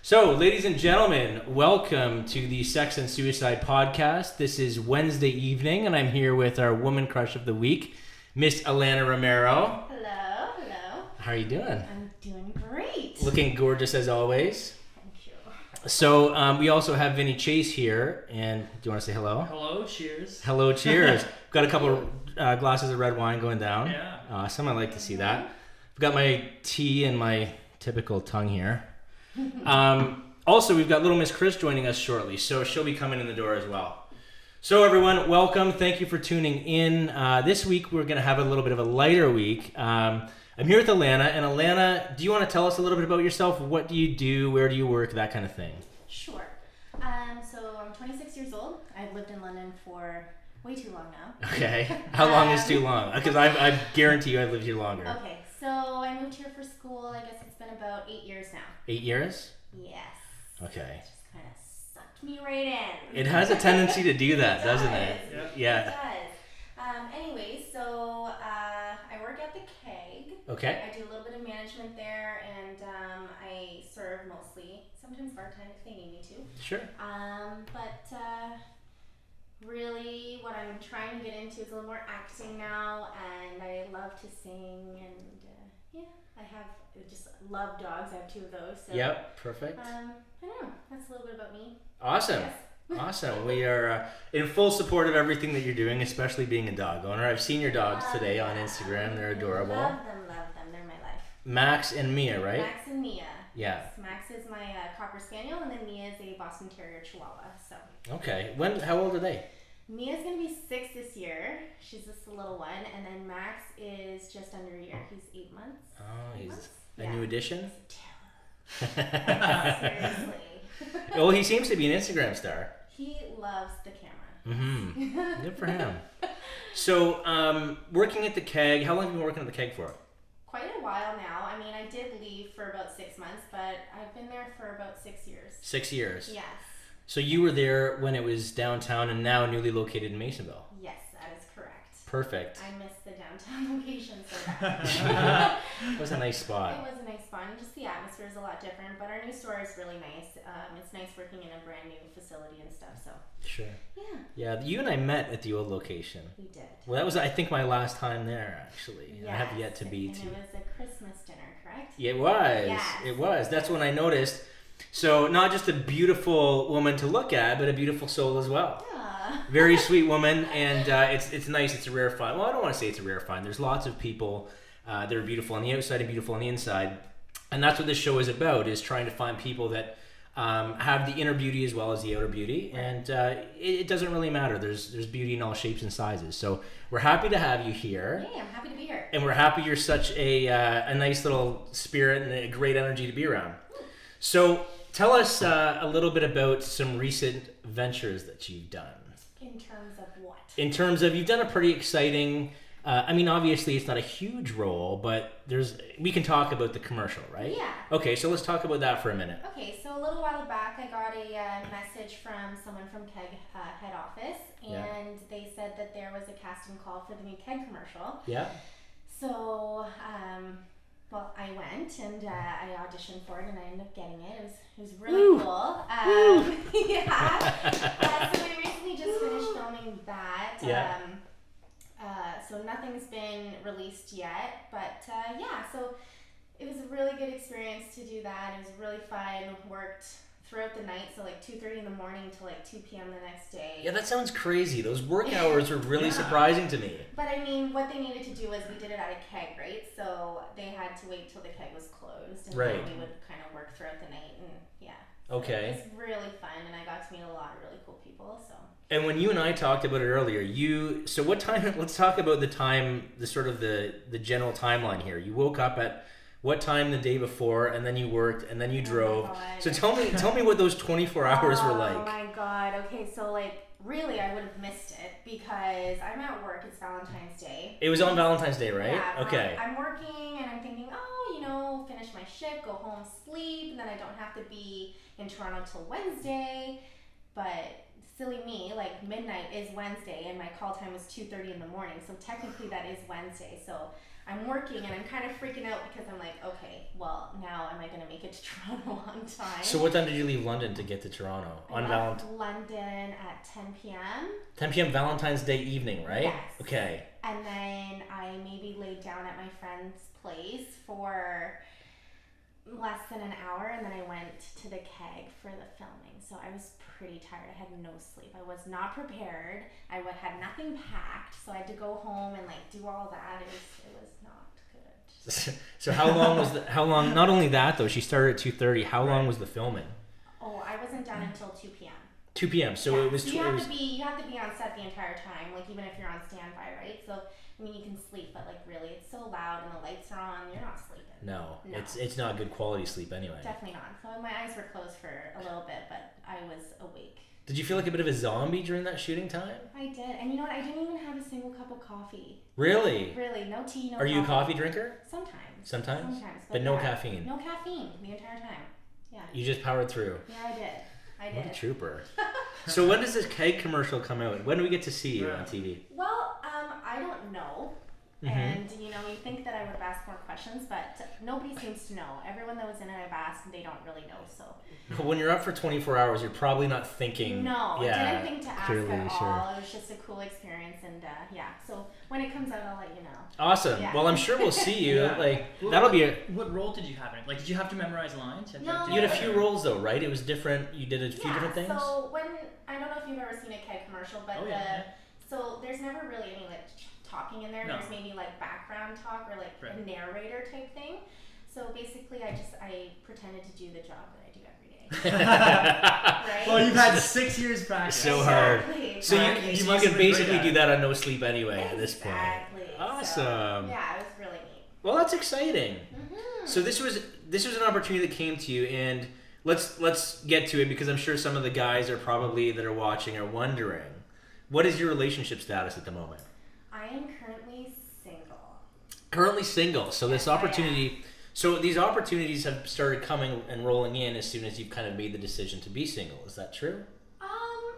So, ladies and gentlemen, welcome to the Sex and Suicide Podcast. This is Wednesday evening, and I'm here with our woman crush of the week, Miss Alana Romero. Hello, hello. How are you doing? I'm doing great. Looking gorgeous as always. Thank you. So, we also have Vinny Chase here, and do you want to say hello? Hello, cheers. Hello, cheers. Got a couple glasses of red wine going down. Yeah. Awesome, I like to see that. I've got my tea and my typical tongue here. Also, we've got little Miss Chris joining us shortly, so she'll be coming in the door as well. So everyone, welcome. Thank you for tuning in. This week, we're going to have a little bit of a lighter week. I'm here with Alana, and Alana, do you want to tell us a little bit about yourself? What do you do? Where do you work? That kind of thing. Sure. So I'm 26 years old. I've lived in London for way too long now. Okay. How long is too long? Because I guarantee you I've lived here longer. Okay, so I moved here for school. I guess it's been about 8 years now. 8 years? Yes. Okay. It just kind of sucked me right in. It has a tendency to do that, It doesn't does. it? Yeah. It does. Anyway, so I work at the Keg. Okay. I do a little bit of management there, and I serve mostly. Sometimes part-time if they need me to. Sure. But really what I'm trying to get into is a little more acting now, and I love to sing, and I just love dogs. I have 2 of those. So, Yep, perfect. I don't know. That's a little bit about me. Awesome. Yes. Awesome. We are in full support of everything that you're doing, especially being a dog owner. I've seen your dogs today on Instagram. They're adorable. Love them. They're my life. Max and Mia, right? Max and Mia. Yeah. Yes, Max is my Cocker Spaniel, and then Mia is a Boston Terrier Chihuahua. So. Okay. How old are they? Mia's gonna be 6 this year. She's just a little one, and then Max is just under a year. He's 8 months. Oh, he's months? a new addition? Seriously. Well, he seems to be an Instagram star. He loves the camera. Mm-hmm. Good for him. So, working at the Keg, how long have you been working at the Keg for? Quite a while now. I mean, I did leave for about 6 months, but I've been there for about 6 years. 6 years? Yes. So you were there when it was downtown and now newly located in Masonville? Yes, that is correct. Perfect. I miss the downtown location so bad. It was a nice spot. It was a nice spot, and just the atmosphere is a lot different, but our new store is really nice. It's nice working in a brand new facility and stuff, so. Sure. Yeah. Yeah, you and I met at the old location. We did. Well, that was, I think, my last time there, actually. Yes. I have yet to be and to. it was a Christmas dinner, correct? It was. Yes. It was. That's when I noticed. So, not just a beautiful woman to look at, but a beautiful soul as well. Yeah. Very sweet woman, and it's nice. It's a rare find. Well, I don't want to say it's a rare find. There's lots of people that are beautiful on the outside and beautiful on the inside, and that's what this show is about: is trying to find people that have the inner beauty as well as the outer beauty, and it doesn't really matter. There's beauty in all shapes and sizes. So we're happy to have you here. Hey, I'm happy to be here. And we're happy you're such a nice little spirit and a great energy to be around. So tell us a little bit about some recent ventures that you've done. In terms of what? In terms of, you've done a pretty exciting, I mean, obviously it's not a huge role, but we can talk about the commercial, right? Yeah. Okay, so let's talk about that for a minute. Okay, so a little while back I got a message from someone from Keg head office, and they said that there was a casting call for the new Keg commercial. Yeah. So, well, I went and I auditioned for it, and I ended up getting it. It was really cool. Yeah. So we recently just finished filming that. Yeah. So nothing's been released yet, but yeah. So it was a really good experience to do that. It was really fun. Worked throughout the night, so like 2:30 in the morning to like 2 p.m. the next day. Yeah, that sounds crazy. Those work hours were really surprising to me. But I mean, what they needed to do was we did it at a Keg, right? So they had to wait till the Keg was closed, and Right. then we would kind of work throughout the night, and yeah. So Okay. it was really fun, and I got to meet a lot of really cool people. So. And when you and I talked about it earlier, so what time, let's talk about the sort of the general timeline here. You woke up at what time the day before, and then you worked, and then you drove. Oh my God. So tell me what those 24 hours were like. Oh my God. Okay, so like really I would have missed it because I'm at work. It's Valentine's Day. It was on Valentine's Day, right? Yeah, Okay. I'm working and I'm thinking, finish my shift, go home, sleep, and then I don't have to be in Toronto till Wednesday. But silly me, like midnight is Wednesday and my call time was 2:30 in the morning. So technically that is Wednesday. So I'm working and I'm kind of freaking out because I'm like, okay, well, now am I going to make it to Toronto on time? So what time did you leave London to get to Toronto? I left London at 10 p.m. 10 p.m. Valentine's Day evening, right? Yes. Okay. And then I maybe laid down at my friend's place for less than an hour, and then I went to the keg for the filming. So I was pretty tired. I had no sleep. I was not prepared. I had nothing packed, so I had to go home and like do all that. It was not good. So how long, not only that though, she started at 2:30. How long was the filming? Oh, I wasn't done until 2 p.m. 2 p.m. So yeah. it was. So you have to be on set the entire time, like even if you're on standby, right? So I mean, you can sleep, but like really, it's so loud and the lights are on. You're not sleeping. No. It's not good quality sleep anyway. Definitely not. So my eyes were closed for a little bit, but I was awake. Did you feel like a bit of a zombie during that shooting time? I did, and you know what? I didn't even have a single cup of coffee. Really? Really, no tea, no. Are you a coffee drinker? Sometimes, but no caffeine. No caffeine the entire time. Yeah. You just powered through. Yeah, I did. What a trooper. So when does this keg commercial come out? When do we get to see you on TV? Well, I don't know. Mm-hmm. And, you know, you think that I would have asked more questions, but nobody seems to know. Everyone that was in it I've asked, and they don't really know, so. When you're up for 24 hours, you're probably not thinking. No, I didn't think to ask clearly, at all. sure. It was just a cool experience, and yeah. So when it comes out, I'll let you know. Awesome. Yeah. Well, I'm sure we'll see you. Yeah. Like Well, that'll be a. What role did you have in it? Like, did you have to memorize lines? No. You had a few roles though, right? It was different. You did a few different things. So when I don't know if you've ever seen a keg commercial, but so there's never really any like talking in there. No. There's maybe like background talk or like a narrator type thing. So basically, I pretended to do the job that I do every day. Right? Well, you've had 6 years practice. So hard. So you can basically do that on no sleep anyway at this point. Exactly. Awesome. So, yeah, it was really neat. Well, that's exciting. Mm-hmm. So this was an opportunity that came to you, and let's get to it because I'm sure some of the guys that are watching are wondering, what is your relationship status at the moment? I am currently single. Currently single. So this opportunity. So these opportunities have started coming and rolling in as soon as you've kind of made the decision to be single. Is that true? I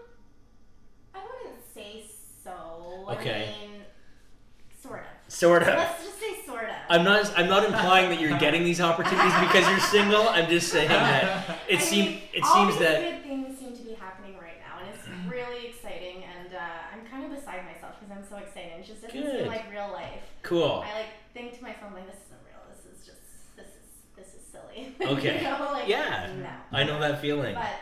wouldn't say so. Okay. I mean, sort of. Sort of. Let's just say sort of. I'm not implying that you're getting these opportunities because you're single. I'm just saying that it seems that good things seem to be happening right now, and it's really exciting. And I'm kind of beside myself because I'm so excited. It just doesn't seem like real life. Cool. I like think to myself like, this isn't real. This is silly. Okay. You know, like, yeah. No. I know that feeling. But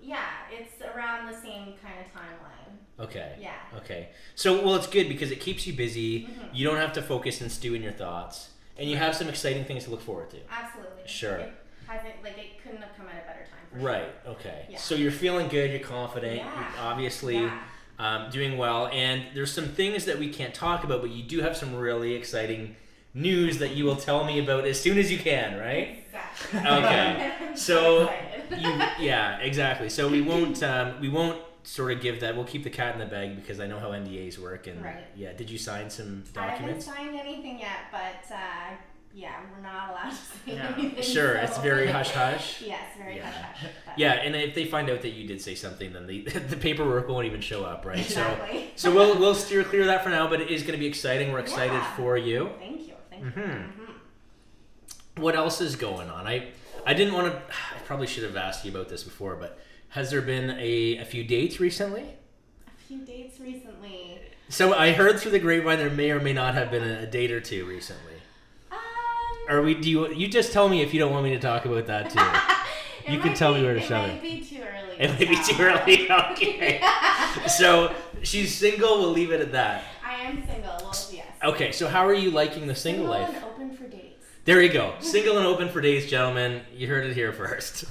yeah, it's around the same kind of timeline. Okay. Yeah. Okay. So, well, it's good because it keeps you busy. Mm-hmm. You don't have to focus and stew in your thoughts, and you have some exciting things to look forward to. Absolutely. Sure. It couldn't have come at a better time. For right. Sure. Okay. Yeah. So you're feeling good. You're confident. Yeah. You're obviously doing well, and there's some things that we can't talk about, but you do have some really exciting news that you will tell me about as soon as you can, right? Exactly. Okay. So exactly. So we won't sort of give that. We'll keep the cat in the bag because I know how NDAs work. And yeah, did you sign some documents? I haven't signed anything yet, but yeah, we're not allowed to say anything. Sure, so. it's very hush hush. Yes, very hush hush. Yeah, and if they find out that you did say something, then the paperwork won't even show up, right? Exactly. So we'll steer clear of that for now, but it is going to be exciting. We're excited for you. Thank you. Mm-hmm. Mm-hmm. What else is going on? I didn't want to. I probably should have asked you about this before, but has there been a few dates recently? A few dates recently. So I heard through the grapevine there may or may not have been a date or two recently. You just tell me if you don't want me to talk about that too. You can tell me where to shove it. It might be too early. It might be too early. Okay. So she's single. We'll leave it at that. I am single. Well, yes. Okay. So how are you liking the single life? Single and open for dates. There you go. Single and open for dates, gentlemen. You heard it here first.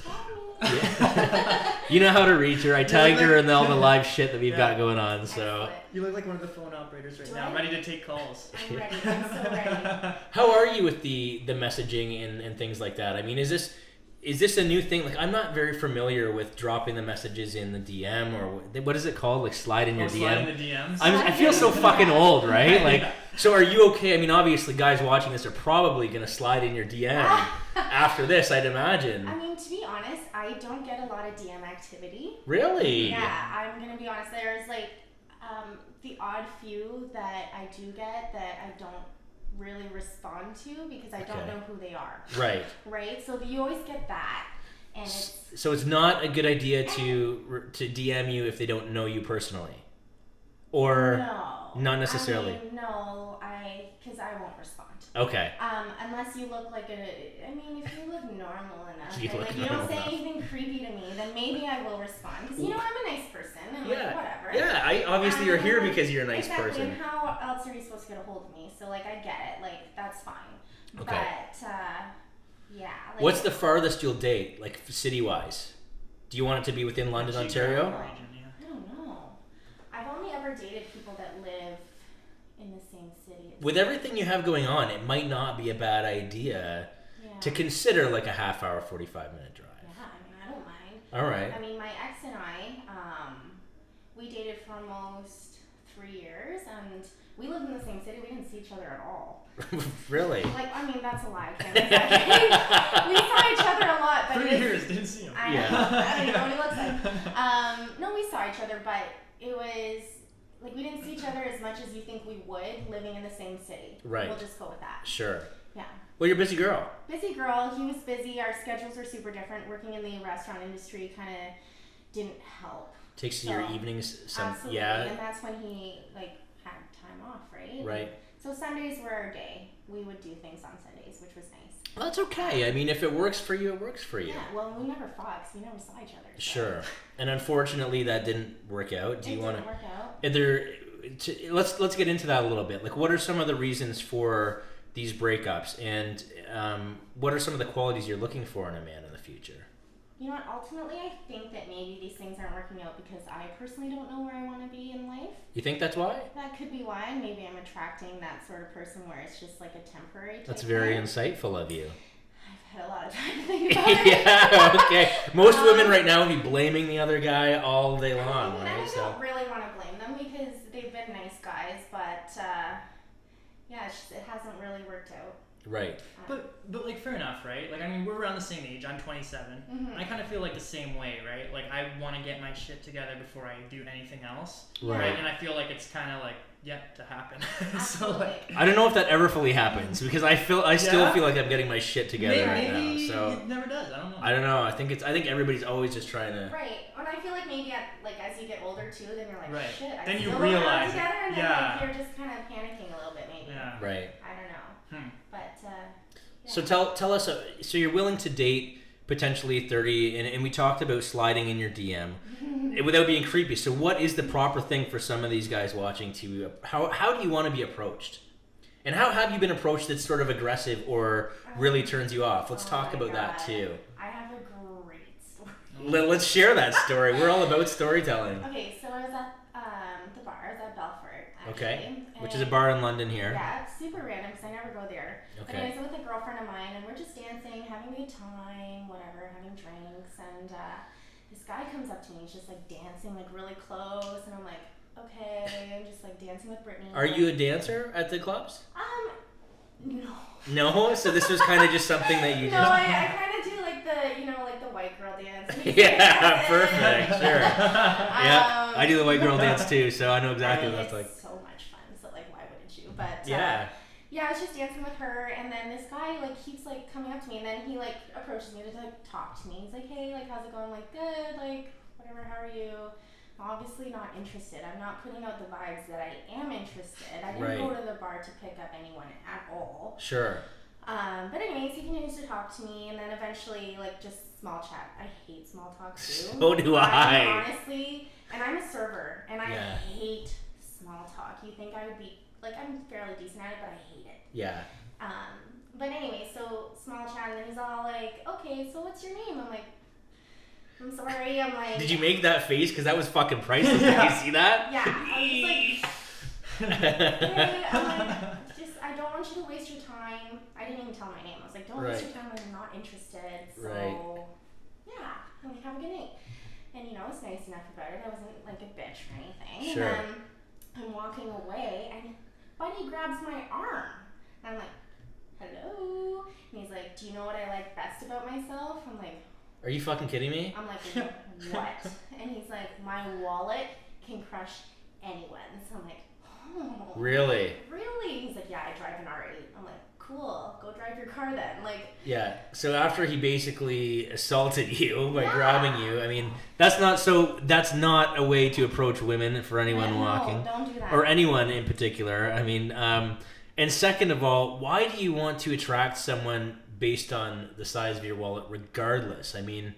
Yeah. You know how to reach her. I tagged her in all the live shit that we've got going on. So you look like one of the phone operators right now, ready to take calls. I'm ready. I'm so ready. How are you with the messaging and things like that? I mean, is this is this a new thing? Like, I'm not very familiar with dropping the messages in the DM, or what is it called? Like, slide in your DM? Slide in the DMs. I feel so fucking old, right? Like, so are you okay? I mean, obviously, guys watching this are probably going to slide in your DM after this, I'd imagine. I mean, to be honest, I don't get a lot of DM activity. Really? Yeah, I'm going to be honest. There's, like, the odd few that I do get that I don't really respond to because I don't know who they are. Right. Right? So you always get that. And so it's not a good idea to DM you if they don't know you personally? Or not necessarily? I mean, no, because I won't respond. Okay. Unless you look like I mean, if you look normal enough, You don't say anything creepy to me, then maybe I will respond. Because, I'm a nice person, and like, whatever. Yeah, obviously you're here because you're a nice exactly, person. And how else are you supposed to get a hold of me? So, like, I get it. Like, that's fine. Okay. But, yeah. Like, what's the farthest you'll date, like, city-wise? Do you want it to be within London, Ontario? I don't know. I've only ever dated people that live in the same city. With everything you have going on, it might not be a bad idea to consider like a half-hour, 45-minute drive. Yeah, I mean, I don't mind. All right. I mean, my ex and I, we dated for almost 3 years, and we lived in the same city. We didn't see each other at all. Really? Like, I mean, that's a lie. I can't say. We saw each other a lot, but 3 years, didn't see him. I don't even know what he looks like. No, we saw each other, but it was like we didn't see each other as much as you think we would living in the same city. Right. We'll just go with that. Sure. Yeah. Well, you're a busy girl. Busy girl. He was busy. Our schedules are super different. Working in the restaurant industry kind of didn't help. Takes your evenings some. Absolutely. Yeah. And that's when he had time off, right? Right. So Sundays were our day. We would do things on Sundays, which was nice. Well, that's okay. I mean, if it works for you, it works for you. Yeah. Well, we never fought because we never saw each other. So. Sure. And unfortunately, that didn't work out. It didn't work out. Let's get into that a little bit. Like, what are some of the reasons for these breakups, and what are some of the qualities you're looking for in a man in the future? You know what? Ultimately, I think that maybe these things aren't working out because I personally don't know where I want to be in life. You think that's why? That could be why. Maybe I'm attracting that sort of person where it's just like a temporary type That's very thing. insightful of you. I've had a lot of time to think about it. Yeah, okay. Most women right now would be blaming the other guy all day long, I right? don't really want to blame them because they've been nice guys, but yeah, it hasn't really worked out. Right. But like, fair enough, right? Like, I mean, we're around the same age. I'm 27. Mm-hmm. I kind of feel like the same way, right? Like, I want to get my shit together before I do anything else, Right. And I feel like it's kind of like yet to happen. So like, I don't know if that ever fully happens because I still feel like I'm getting my shit together right maybe now. So it never does. I don't know. I don't know. I think everybody's always just trying to. Right. And I feel like maybe as you get older too, then you're like, Right. shit. I Then you still don't have it realize it. together, and then Yeah. you're just kind of panicking a little bit, maybe. Yeah. Right. I don't know. But yeah. So tell us. So you're willing to date potentially 30, and we talked about sliding in your DM without being creepy. So what is the proper thing for some of these guys watching to how do you want to be approached? And how have you been approached that's sort of aggressive or really turns you off? Let's talk about that too. I have a great story. Let's share that story. We're all about storytelling. Okay, so I was at the bar. I was at Belfort, actually. Okay. Which is a bar in London here. Yeah, it's super random because I never go there. Okay. Anyways, I'm with a girlfriend of mine, and we're just dancing, having a good time, whatever, having drinks, and this guy comes up to me. He's just like dancing, like really close, and I'm like, okay, I'm just like dancing with Brittany. Are you a dancer at the clubs? No. No? So this was kind of just something that you No, just... I kind of do like the white girl dance. Yeah, perfect, sure. Yeah, I do the white girl dance too, so I know exactly what that's like. It's so much fun, so like why wouldn't you? But yeah. Yeah, I was just dancing with her, and then this guy like keeps like coming up to me, and then he like approaches me to like talk to me. He's like, hey, like how's it going? I'm like, good, like whatever, how are you? I'm obviously not interested. I'm not putting out the vibes that I am interested. I didn't go to the bar to pick up anyone at all. Sure. But anyways, he continues to talk to me, and then eventually like just small chat. I hate small talk too. So do I. Honestly, and I'm a server, and I Yeah. hate small talk. You think I would be like, I'm fairly decent at it, but I hate it. Yeah. But anyway, so small chat, and then he's all like, okay, so what's your name? I'm like, I'm sorry. I'm like, Did you make that face? Because that was fucking priceless. Did you see that? yeah. I was just like, hey, I'm like, I don't want want you to waste your time. I didn't even tell my name. I was like, don't waste your time when I'm not interested. So, yeah, I'm like, have a good night. And, you know, it's nice enough about it. I wasn't, like, a bitch or anything. Sure. And then I'm walking away, and Buddy grabs my arm. And I'm like, hello? And he's like, do you know what I like best about myself? I'm like, are you fucking kidding me? I'm like, what? And he's like, my wallet can crush anyone. So I'm like, oh. Really? Really? He's like, yeah, I drive an R8. I'm like, cool. Go drive your car then. Like. Yeah. So after he basically assaulted you by grabbing you, I mean, that's not a way to approach women for anyone walking. No, don't do that. Or anyone in particular. I mean, and second of all, why do you want to attract someone based on the size of your wallet regardless? I mean,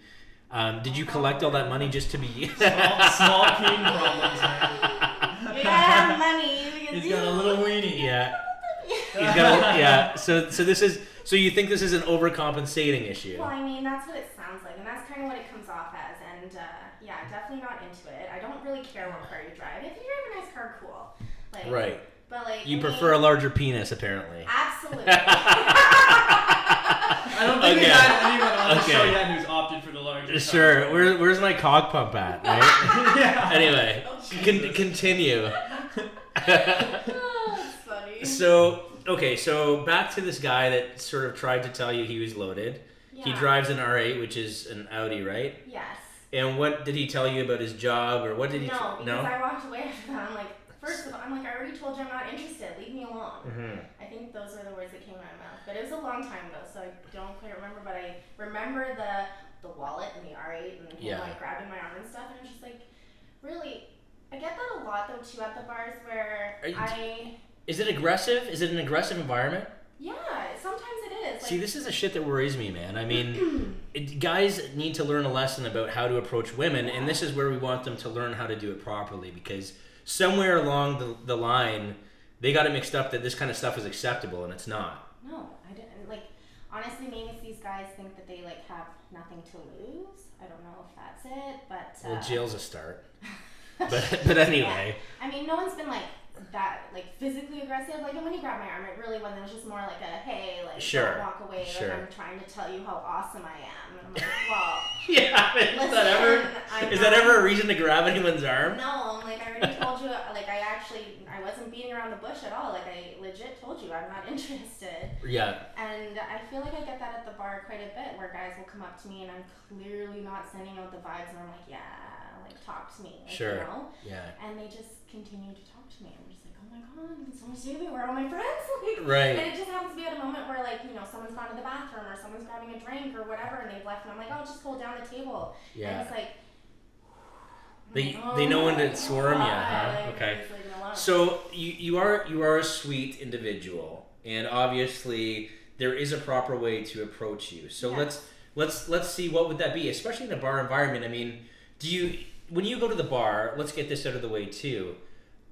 did you collect all that money just to be... small king problems, man. Yeah, money. He's got a little weenie. Yeah. He's got yeah. So this is... So you think this is an overcompensating issue? Well, I mean, that's what it sounds like, and that's kind of what it comes off as. And yeah, definitely not into it. I don't really care what car you drive. If you drive a nice car, cool. Like, right. But like, you prefer a larger penis, apparently. Absolutely. I don't think we've had anyone on the show yet who's opted for the larger. Sure. Where's my cock pump at? Right. Yeah. Anyway, continue. Oh, that's funny. So back to this guy that sort of tried to tell you he was loaded. Yeah. He drives an R8, which is an Audi, right? Yes. And what did he tell you about his job, or what did he? No, because I walked away after that. I'm like, first of all, I already told you I'm not interested. Leave me alone. Mm-hmm. I think those were the words that came out of my mouth. But it was a long time ago, so I don't quite remember. But I remember the wallet and the R8 and him like grabbing my arm and stuff. And it was just like, really, I get that a lot though too at the bars where Is it aggressive? Is it an aggressive environment? Yeah, sometimes it is. Like, see, this is the shit that worries me, man. I mean, guys need to learn a lesson about how to approach women, and this is where we want them to learn how to do it properly, because somewhere along the line, they got it mixed up that this kind of stuff is acceptable, and it's not. No, I didn't. Like, honestly, maybe if these guys think that they, like, have nothing to lose. I don't know if that's it, but... well, jail's a start. but anyway. Yeah. I mean, no one's been, like, that, like, physically aggressive. Like, when he grabbed my arm, it really wasn't. It was just more like a, hey, like, don't walk away. Like, I'm trying to tell you how awesome I am. And I'm like, well... yeah, is that ever a reason to grab anyone's arm? No, like, I already told you, like, I wasn't beating around the bush at all. Like, I legit told you I'm not interested. Yeah. And I feel like I get that at the bar quite a bit, where guys will come up to me and I'm clearly not sending out the vibes, and I'm like, yeah, like, talk to me. Like, sure. You know? Yeah. And they just continue to talk to me. I'm just like, oh my god, so much saving. Where are all my friends? Like, right. And it just happens to be at a moment where, like, you know, someone's gone to the bathroom or someone's grabbing a drink or whatever, and they've left, and I'm like, oh, just hold down the table. Yeah. And it's like, they know when to swarm you, huh? Okay. So you are a sweet individual, and obviously there is a proper way to approach you. So let's see, what would that be, especially in a bar environment. I mean, when you go to the bar, let's get this out of the way too.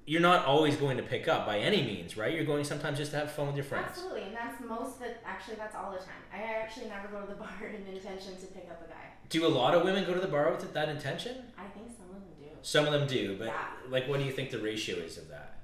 You're not always going to pick up by any means, right? You're going sometimes just to have fun with your friends. Absolutely, and that's that's all the time. I actually never go to the bar in intention to pick up a guy. Do a lot of women go to the bar with that intention? I think some of them do. Some of them do, but like, what do you think the ratio is of that?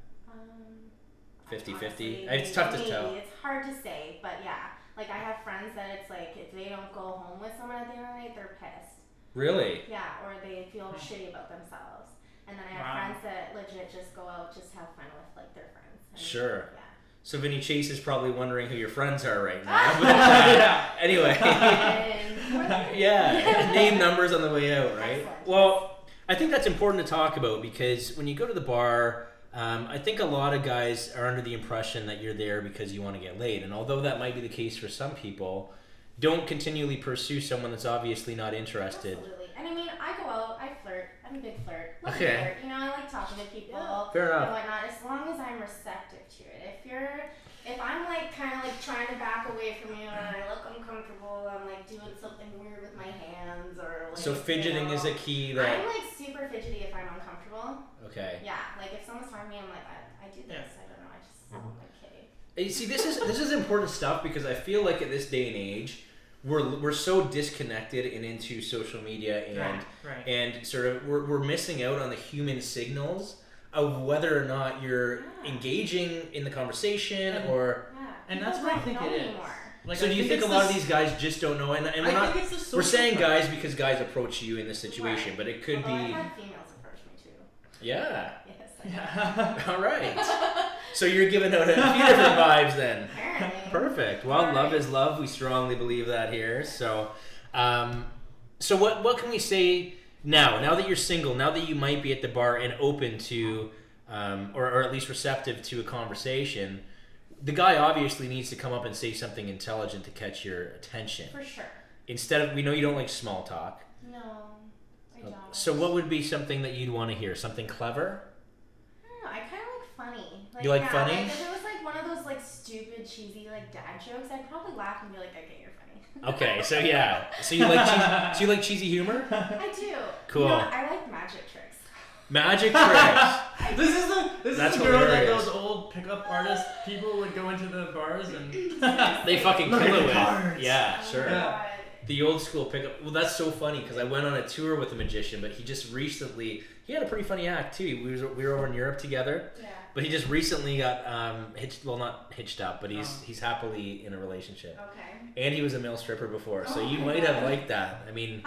50-50? It's tough to tell. It's hard to say, but yeah. Like, I have friends that it's like, if they don't go home with someone at the end of the night, they're pissed. Really? Yeah, or they feel shitty about themselves. And then I have friends that legit just go out, just have fun with, like, their friends. And, sure. Yeah. So Vinny Chase is probably wondering who your friends are right now. Anyway. Yeah. Name numbers on the way out, right? Excellent. Well, I think that's important to talk about, because when you go to the bar, I think a lot of guys are under the impression that you're there because you want to get laid. And although that might be the case for some people, don't continually pursue someone that's obviously not interested. Absolutely. And I mean, I go out, I flirt. I'm a big flirt. Flirt. You know, I like talking to people. Yeah, fair enough. And whatnot, as long as I'm receptive to it. If I'm like kind of like trying to back away from you and I look uncomfortable, I'm like doing something weird with my hands or like. So fidgeting is a key that. I'm like super fidgety if I'm uncomfortable. Okay. Yeah, like if someone's talking to me, I'm like, I do this. I don't know. I just I'm like, kidding. You see, this is important stuff, because I feel like at this day and age, we're so disconnected and into social media and sort of we're missing out on the human signals of whether or not you're engaging in the conversation And that's what I think it is. Anymore. Like, so do you think a lot of these guys just don't know? And we're not. Think it's the we're saying guys because guys approach you in this situation, right. but it could Although be. I've had females approach me too. Yeah. Yes. All right. So you're giving out a few different vibes then. Apparently. Perfect. Well, love is love. We strongly believe that here. So, so what can we say now? Now that you're single, now that you might be at the bar and open to, or at least receptive to a conversation, the guy obviously needs to come up and say something intelligent to catch your attention. For sure. Instead of, we know you don't like small talk. No, I don't. So what would be something that you'd want to hear? Something clever? I don't know. I kind of like funny. You like funny? Like, if it was like one of those like stupid, cheesy like dad jokes, I'd probably laugh and be like, okay, you're funny. Okay, so yeah. So you like cheesy humor? I do. Cool. You know, I like magic tricks. Magic tricks. This is the girl that those old pickup artist people would go into the bars and they fucking kill it with. Cards. Yeah, Oh sure. my God. The old school pickup. Well, that's so funny because I went on a tour with a magician, but he just recently he had a pretty funny act too. We were over in Europe together. Yeah. But he just recently got hitched. Well, not hitched up, but he's happily in a relationship. Okay. And he was a male stripper before, so Oh you my might have God. liked that. I mean,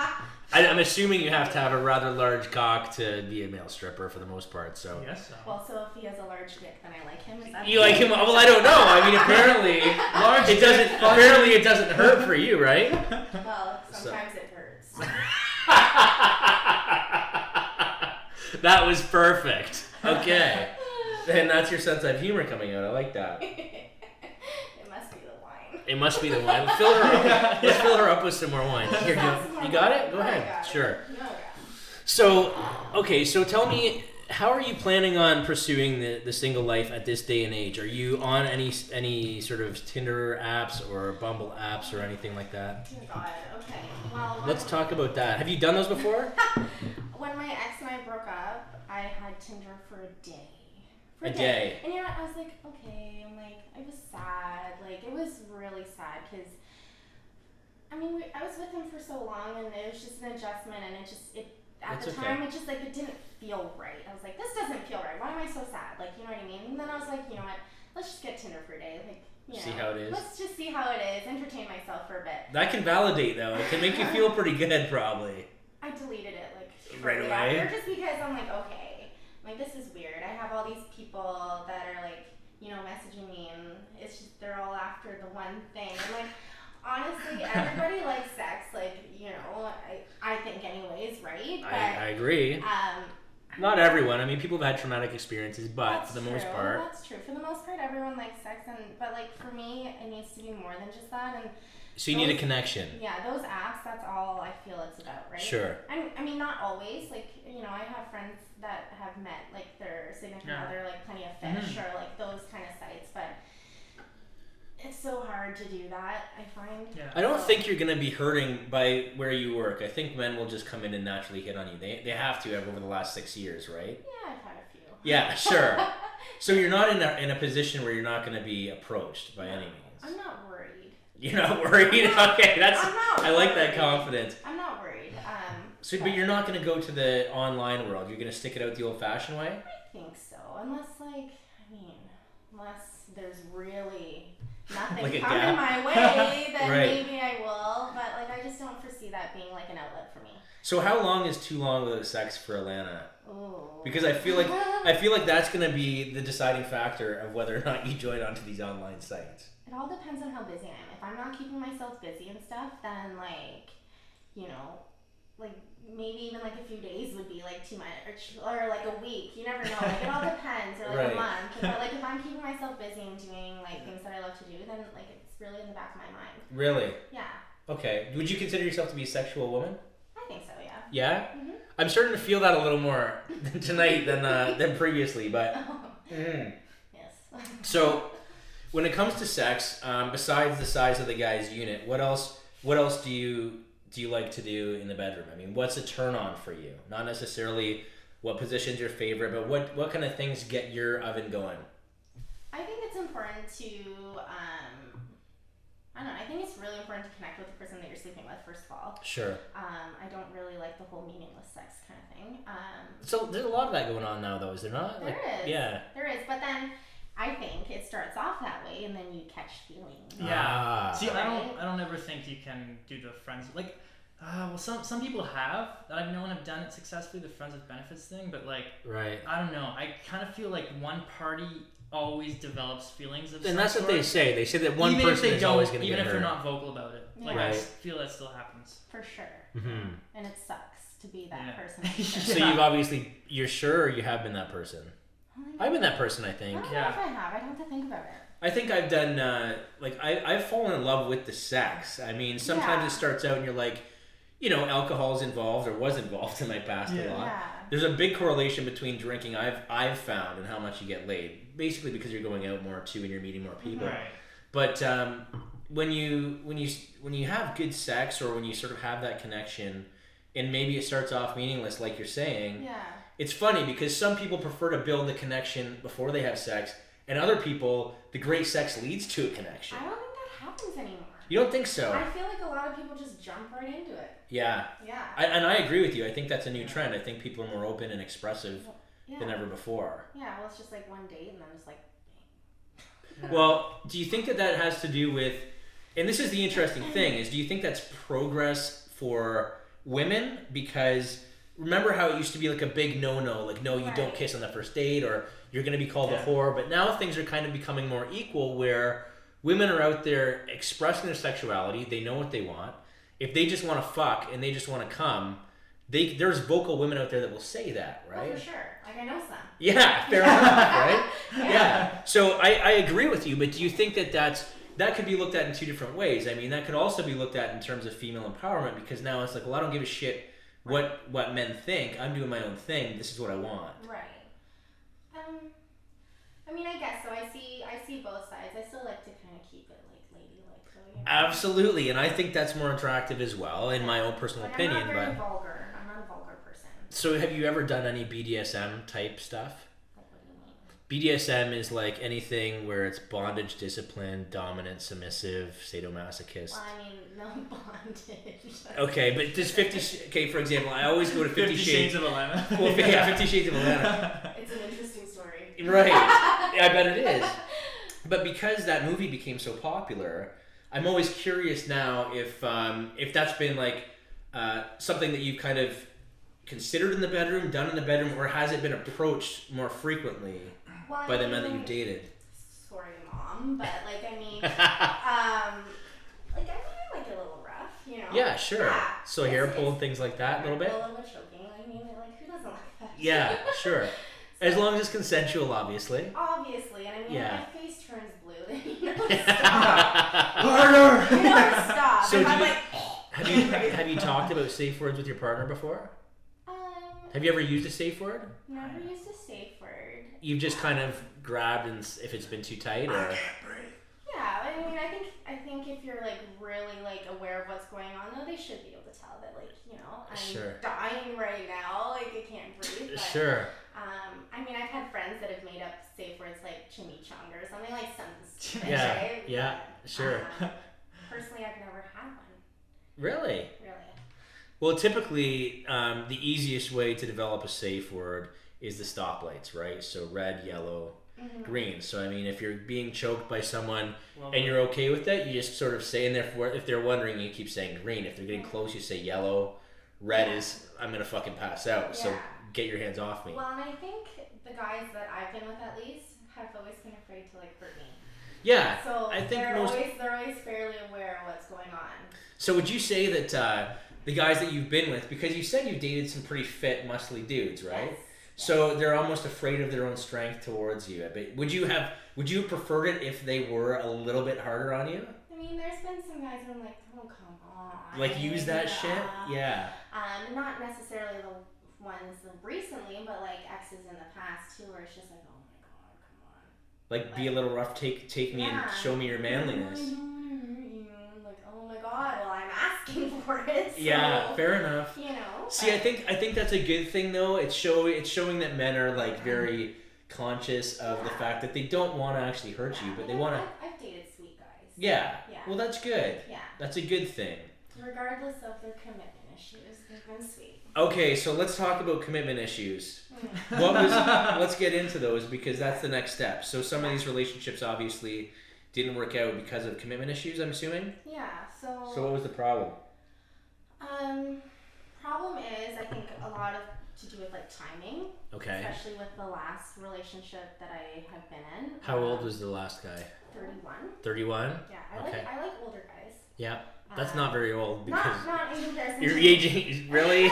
I'm assuming you have to have a rather large cock to be a male stripper for the most part. So. Yes. So. Well, so if he has a large dick, then I like him. Is that You like him? Well, I don't know. I mean, apparently, it doesn't. Apparently, it doesn't hurt for you, right? Well, sometimes it hurts. That was perfect. Okay. And that's your sense of humor coming out. I like that. It must be the wine. It must be the wine. Fill her up. Let's fill her up with some more wine. Here, you got it? Go ahead. Sure. No, So, okay. So tell me, how are you planning on pursuing the single life at this day and age? Are you on any sort of Tinder apps or Bumble apps or anything like that? Oh God. Okay. Well. Let's talk about that. Have you done those before? When my ex and I broke up, I had Tinder for a day. A day. And you know, I was like, okay. I'm like, I was sad. Like, it was really sad because, I mean, I was with him for so long, and it was just an adjustment, and at the time, it just like it didn't feel right. I was like, this doesn't feel right. Why am I so sad? Like, you know what I mean? And then I was like, you know what? Let's just get Tinder for a day. Like, you know, see how it is. Let's just see how it is. Entertain myself for a bit. That can validate though. It can make you feel pretty good, probably. I deleted it like Right shortly away? after, just because I'm like, okay, like this is weird. I have all these people that are like, you know, messaging me, and it's just they're all after the one thing. And like, honestly, everybody likes sex. Like, you know, I think anyways, right? But, I agree. Not everyone. I mean, people have had traumatic experiences, but for the most part. That's true. For the most part, everyone likes sex, but like for me, it needs to be more than just that. And So you need a connection. yeah, those apps, that's all I feel it's about, right? Sure. I mean, not always. Like, you know, I have friends that have met, like, their significant other, like, Plenty of Fish, or, like, those kind of sites, but it's so hard to do that, I find. Yeah. I don't think you're going to be hurting by where you work. I think men will just come in and naturally hit on you. They have to have over the last 6 years, right? Yeah, I've had a few. Yeah, sure. So you're not in a position where you're not going to be approached by any means. I'm not worried. You're not worried? Okay, that's. I'm not I like that worried. confidence. I'm not worried. So, but you're not going to go to the online world. You're going to stick it out the old-fashioned way? I think so. Unless, like, unless there's really nothing Like a coming gap? my way, then Right. maybe I will. But, like, I just don't foresee that being, like, an outlet for me. So how long is too long without sex for Alana? Ooh. Because I feel like that's going to be the deciding factor of whether or not you join onto these online sites. It all depends on how busy I am. If I'm not keeping myself busy and stuff, then, like, you know, like, maybe even, like, a few days would be, like, too much. Or, like, a week. You never know. Like, it all depends. Or, like, Right. a month. But, like, if I'm keeping myself busy and doing, like, things that I love to do, then, like, it's really in the back of my mind. Really? Yeah. Okay. Would you consider yourself to be a sexual woman? I think so, yeah. Yeah? Mm-hmm. I'm starting to feel that a little more tonight than previously, but... Yes. So, when it comes to sex, besides the size of the guy's unit, what else do you like to do in the bedroom? I mean, what's a turn on for you? Not necessarily what position's your favorite, but what kind of things get your oven going? I think it's important to, I don't know, I think it's really important to connect with the person that you're sleeping with, first of all. Sure. I don't really like the whole meaningless sex kind of thing. So there's a lot of that going on now, though, is there not? There is. Yeah. There is, but then I think it starts off that way, and then you catch feelings. Yeah. See, Right? I don't ever think you can do the friends like. Well, some people have that I've known have done it successfully, the friends with benefits thing. But like, Right. I don't know. I kind of feel like one party always develops feelings of. And that's what they say. They say that one even person if they is always going to even get if hurt. they're not vocal about it. Yeah. Like Right. I feel that still happens. For sure. Mm-hmm. And it sucks to be that Yeah. person. For sure. So you've obviously, you're sure, or you have been that person? I've been that person, I I think. don't know if I have. I'd have to think about it. I think I've done, I've fallen in love with the sex. I mean, sometimes Yeah. it starts out and you're like, you know, alcohol's involved or was involved in my past a lot. Yeah. There's a big correlation between drinking, I've found, and how much you get laid. Basically because you're going out more too and you're meeting more people. Right. But when you have good sex, or when you sort of have that connection, and maybe it starts off meaningless like you're saying, Yeah. it's funny because some people prefer to build the connection before they have sex, and other people, the great sex leads to a connection. I don't think that happens anymore. You don't think so? I feel like a lot of people just jump right into it. Yeah. Yeah. And I agree with you. I think that's a new trend. I think people are more open and expressive Yeah. than ever before. Yeah, well, it's just like one date and then it's like, Well, do you think that that has to do with, and this is the interesting thing, is do you think that's progress for women? Because remember how it used to be like a big no-no, like no, you don't Right. kiss on the first date, or you're going to be called a Yeah. whore, but now things are kind of becoming more equal where women are out there expressing their sexuality, they know what they want. If they just want to fuck and they just want to come, there's vocal women out there that will say that, right? oh, for sure. Like, I know some. Yeah, fair enough, right? Yeah. Yeah. So I agree with you, but do you think that that could be looked at in two different ways? I mean, that could also be looked at in terms of female empowerment, because now it's like, well, I don't give a shit what men think. I'm doing my own thing. This is what I want. Right. I mean, I guess so. I see both sides. I still like to kind of keep it like ladylike, though. You know? Absolutely, and I think that's more attractive as well, in my own personal Like, opinion. I'm not very But vulgar. I'm not a vulgar person. so, have you ever done any BDSM type stuff? Like, what do you mean? BDSM is like anything where it's bondage, discipline, dominant, submissive, sadomasochist. Well, I mean, no bondage. Okay, but does 50... Okay, for example, I always go to 50 Shades... of Alana. Well, yeah, 50 Shades of Alana. It's an interesting story. Right. I bet it is. But because that movie became so popular, I'm always curious now if that's been like something that you've kind of considered in the bedroom, done in the bedroom, or has it been approached more frequently Well, by the men that you've dated? Sorry, Mom, but like, I mean, like, I like it a little rough, you know? Yeah, sure. Yeah. So hair pull and things like that a little bit? A little bit choking. I mean, like, who doesn't like that? Yeah, sure. As long as it's consensual, obviously. Obviously, and I mean, Yeah. if my face turns blue, then you know to stop. Harder! You know to stop. So if do I'm you- like, Have you talked about safe words with your partner before? Have you ever used a safe word? never used a safe word. You've just kind of grabbed and if it's been too tight, or Yeah, I mean, I think if you're like really like aware of what's going on, though, they should be able to tell that, like, you know, I'm Sure. dying right now, like I can't breathe. But, sure. I mean, I've had friends that have made up safe words like chimichanga or something, like something stupid, Yeah, right? yeah, But, sure. Personally, I've never had one. Really? Really. Well, typically, the easiest way to develop a safe word is the stoplights, right? So red, yellow, green. So I mean, if you're being choked by someone and you're okay with that, you just sort of say, and therefore, if they're wondering, you keep saying green. If they're getting close, you say yellow. Red is, I'm gonna fucking pass out. So Yeah. get your hands off me. Well, and I think the guys that I've been with, at least, have always been afraid to like hurt me. Yeah, So I think they're most. always fairly aware of what's going on. So would you say that the guys that you've been with, because you said you've dated some pretty fit, muscly dudes, right? Yes. So they're almost afraid of their own strength towards you. But would you have preferred it if they were a little bit harder on you? I mean, there's been some guys where I'm like, oh, come on. Like use that shit? Yeah. Not necessarily the ones recently, but like exes in the past too, where it's just like, oh my god, come on. Like be a little rough, take me and show me your manliness. I don't wanna hurt you. I'm like, oh my god, well, I'm asking for it. So, Yeah, fair enough. You know. See, I think that's a good thing though. It's showing that men are like very conscious of the fact that they don't want to actually hurt you, but they want to. I've dated sweet guys. Yeah. Yeah. Well, that's good. Yeah. That's a good thing. Regardless of their commitment. issues. They've been sweet. Okay, so let's talk about commitment issues. Let's get into those because that's the next step. So some of these relationships obviously didn't work out because of commitment issues, I'm assuming? Yeah, so... So what was the problem? Problem is, I think a lot of to do with like timing. Okay. Especially with the last relationship that I have been in. How old was the last guy? 31. 31? Yeah, Okay. I like older guys. Yeah. That's not very old because not in comparison. you're aging really,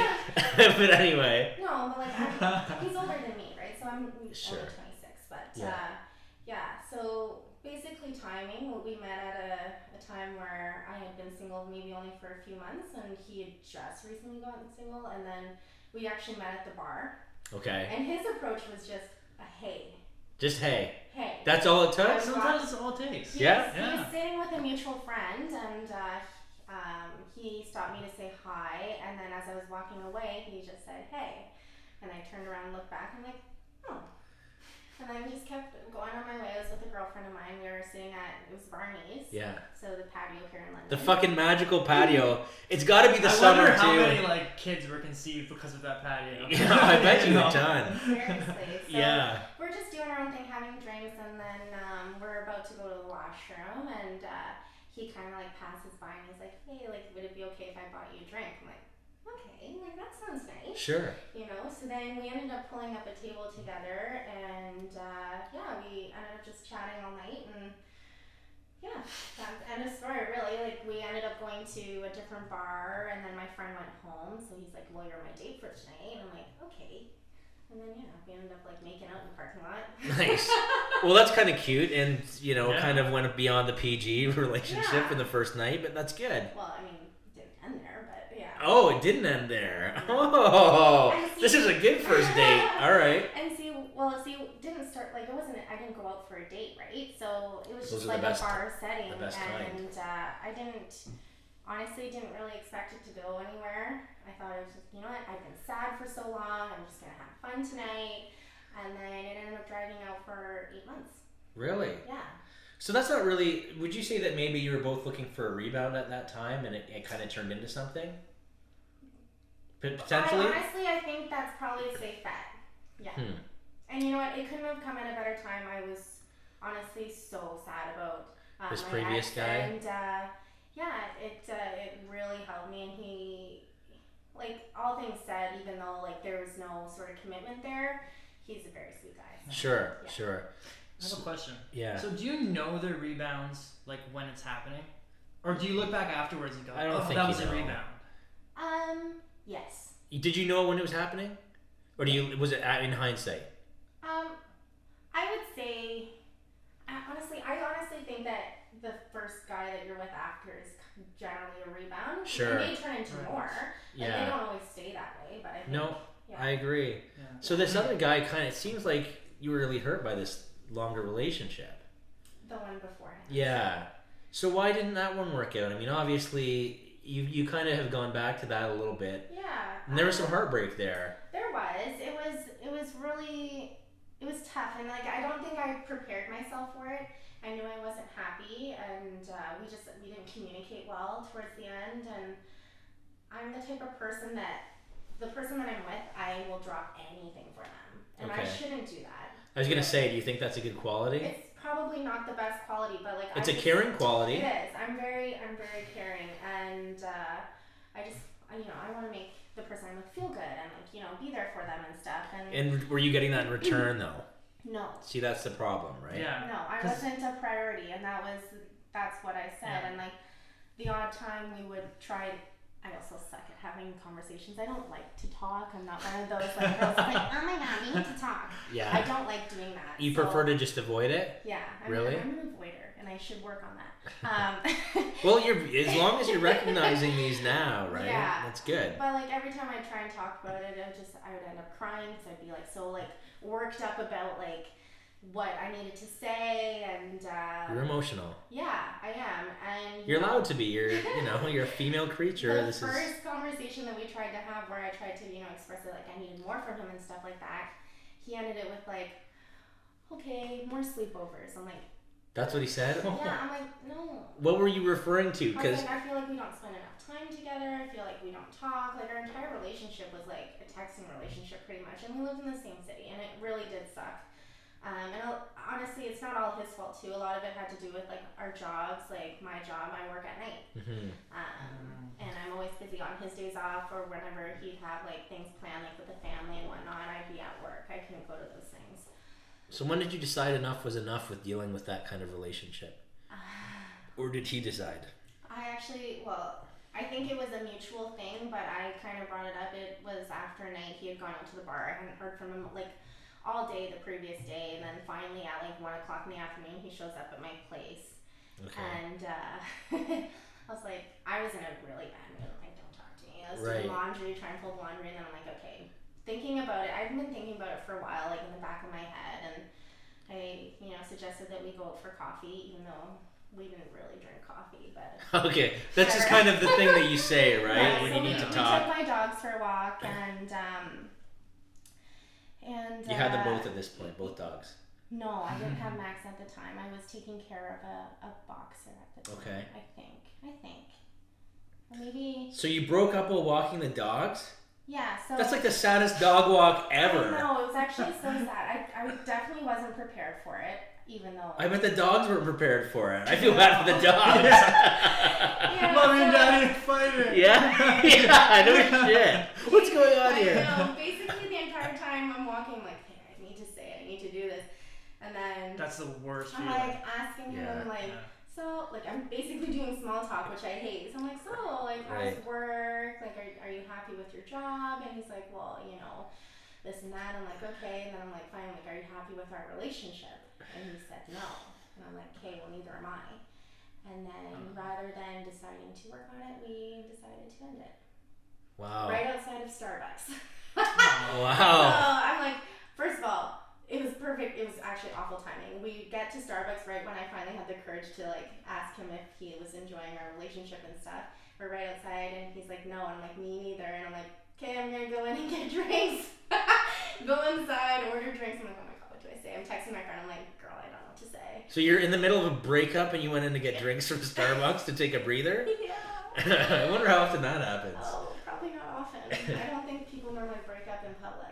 but anyway. No, but like he's older than me, right? So I'm only 26, but yeah. So basically, timing. We met at a time where I had been single maybe only for a few months, and he had just recently gotten single, and then we actually met at the bar. Okay. And his approach was just a hey. Just hey. Hey. That's all it took. Sometimes it's all it takes. He was sitting with a mutual friend, and he stopped me to say hi, and then as I was walking away, he just said, hey. And I turned around and looked back, and I'm like, oh. And then we just kept going on my way. I was with a girlfriend of mine. We were sitting it was Barney's. Yeah. So the patio here in London. The fucking magical patio. It's got to be the summer, too. I wonder how many, like, kids were conceived because of that patio. Yeah, I bet you a ton. Seriously. So yeah. We're just doing our own thing, having drinks, and then we're about to go to the washroom, and he kind of like passes by and he's like, hey, like, would it be okay if I bought you a drink? I'm like, okay, like, that sounds nice. Sure. You know, so then we ended up pulling up a table together, and we ended up just chatting all night, and yeah, that's the end of story, really. Like, we ended up going to a different bar, and then my friend went home, so he's like, well, you're my date for tonight, and I'm like, okay. And then, we ended up, like, making out in the parking lot. Nice. Well, that's kind of cute, and, kind of went beyond the PG relationship in the first night, but that's good. Well, I mean, it didn't end there, but yeah. Oh, it didn't end there. Oh, this is a good first date. All right. And it didn't start, like, I didn't go out for a date, right? So it was Those just are like the best, a bar setting. the best and I didn't really expect it to go anywhere. I thought it was just, you know what, I've been sad for so long, I'm just going to have fun tonight. And then it ended up dragging out for 8 months. Really? Yeah. So that's not really, would you say that maybe you were both looking for a rebound at that time and it kind of turned into something? Potentially? I think that's probably a safe bet. Yeah. And you know what, it couldn't have come at a better time. I was honestly so sad about this my previous ex, guy? and it really helped me, and he, like, all things said, even though, like, there was no sort of commitment there, he's a very sweet guy. So, Sure. I have a question. Yeah. So do you know their rebounds, like, when it's happening? Or do you look back afterwards and go, I don't think that was you a know. rebound? Yes. Did you know when it was happening? Or was it in hindsight? I would say, I honestly think that the first guy that you're with after is generally a rebound. Sure. It may turn into more. Like, they don't always stay that way, but I think... No, I agree. Yeah. So this other guy it seems like you were really hurt by this longer relationship. The one beforehand. Yeah. So why didn't that one work out? I mean, obviously, you kind of have gone back to that a little bit. Yeah. And there was some heartbreak there. There was. It was really... It was tough, and, like, I don't think I prepared myself for it. I knew I wasn't happy, and we didn't communicate well towards the end, and I'm the type of person that, the person that I'm with, I will drop anything for them, and I shouldn't do that. I was going to say, do you think that's a good quality? It's probably not the best quality, but, like, it's a caring quality. It is. I'm very caring, and I want to make the person I'm with feel good, and, like, be there for them and stuff. And were you getting that in return, though? No. See, that's the problem, right? Yeah. No, I wasn't a priority, and that's what I said. And, like, the odd time we would try. I also suck at having conversations. I don't like to talk. I'm not one of those, like, girls that's like, oh my god, we need to talk. Yeah. I don't like doing that. You prefer to just avoid it? Yeah. Really? I'm an avoider, and I should work on that. Well, as long as you're recognizing these now, right? Yeah. That's good. But, like, every time I try and talk about it, I would end up crying because I'd be, like, so, like, worked up about, like, what I needed to say, and you're emotional. Yeah, I am, and you're allowed to be. You're you're a female creature. The first conversation that we tried to have, where I tried to express it, like, I needed more from him and stuff like that, he ended it with, like, okay, more sleepovers. I'm like, that's what he said? Yeah, I'm like, no. What were you referring to? I was like, I feel like we don't spend enough time together. I feel like we we don't talk. Like, our entire relationship was like a texting relationship pretty much, and we lived in the same city, and it really did suck. Honestly, it's not all his fault too. A lot of it had to do with like our jobs. Like my job, I work at night, and I'm always busy on his days off or whenever he'd have like things planned, like with the family and whatnot. I'd be at work. I couldn't go to those things. So when did you decide enough was enough with dealing with that kind of relationship? Or did he decide? I think it was a mutual thing, but I kind of brought it up. It was after a night he had gone out to the bar. I hadn't heard from him like all day the previous day, and then finally at like 1 o'clock in the afternoon he shows up at my place. Okay. And I was like, I was in a really bad mood. Like, don't talk to me. I was doing laundry, trying to fold laundry, and then I'm like, okay. Thinking about it, I've been thinking about it for a while, like in the back of my head, and I, suggested that we go out for coffee, even though we didn't really drink coffee, but okay, that's just kind of the thing that you say, right? Yeah, when so you need to we talk. took my dogs for a walk, and you had them both at this point, both dogs. No, I didn't have Max at the time. I was taking care of a boxer at the time. Okay. I think. Or maybe. So you broke up while walking the dogs? Yeah, so. That's like the saddest dog walk ever. No, it was actually so sad. I definitely wasn't prepared for it, even though. I bet the dogs weren't prepared for it. I feel bad for the dogs. Yeah, Mommy and Daddy are fighting. Yeah, yeah, no shit. What's going on here? I know. Basically, the entire time I'm walking, I'm like, hey, I need to say it. I need to do this. And then. That's the worst I'm feeling. like asking him, so, like, I'm basically doing small talk, which I hate. So I'm like, how's work? Like, are you happy with your job? And he's like, well, this and that. I'm like, okay. And then I'm like, fine, like, are you happy with our relationship? And he said no. And I'm like, okay, well, neither am I. And then rather than deciding to work on it, we decided to end it. Wow. Right outside of Starbucks. Wow. So I'm like, first of all, it was perfect. It was actually awful timing. We get to Starbucks right when I finally had the courage to like ask him if he was enjoying our relationship and stuff. We're right outside and he's like, no. And I'm like, me neither. And I'm like, okay, I'm gonna go in and get drinks. Go inside, order drinks. I'm like, oh my god, what do I say? I'm texting my friend. I'm like, girl, I don't know what to say. So you're in the middle of a breakup and you went in to get drinks from Starbucks to take a breather? Yeah. I wonder how often that happens. Oh, probably not often. I don't think people normally break up in public.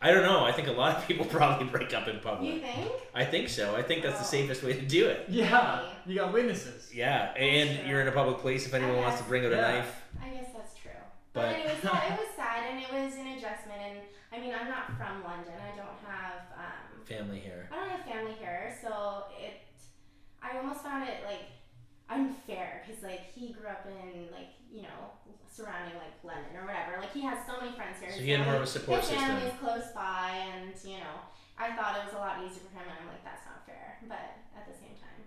I don't know. I think a lot of people probably break up in public. You think? I think so. I think that's the safest way to do it. Yeah, you got witnesses. Yeah, and you're in a public place if anyone wants to bring out a knife. I guess that's true. But anyways, yeah, it was sad and it was an adjustment. And I mean, I'm not from London. I don't have family here. I don't have family here, so I almost found it like unfair because like he grew up in like surrounding like London or whatever. Like he has so many friends here. So he had more of a support system. His family's close by, and I thought it was a lot easier for him, and I'm like, that's not fair. But at the same time,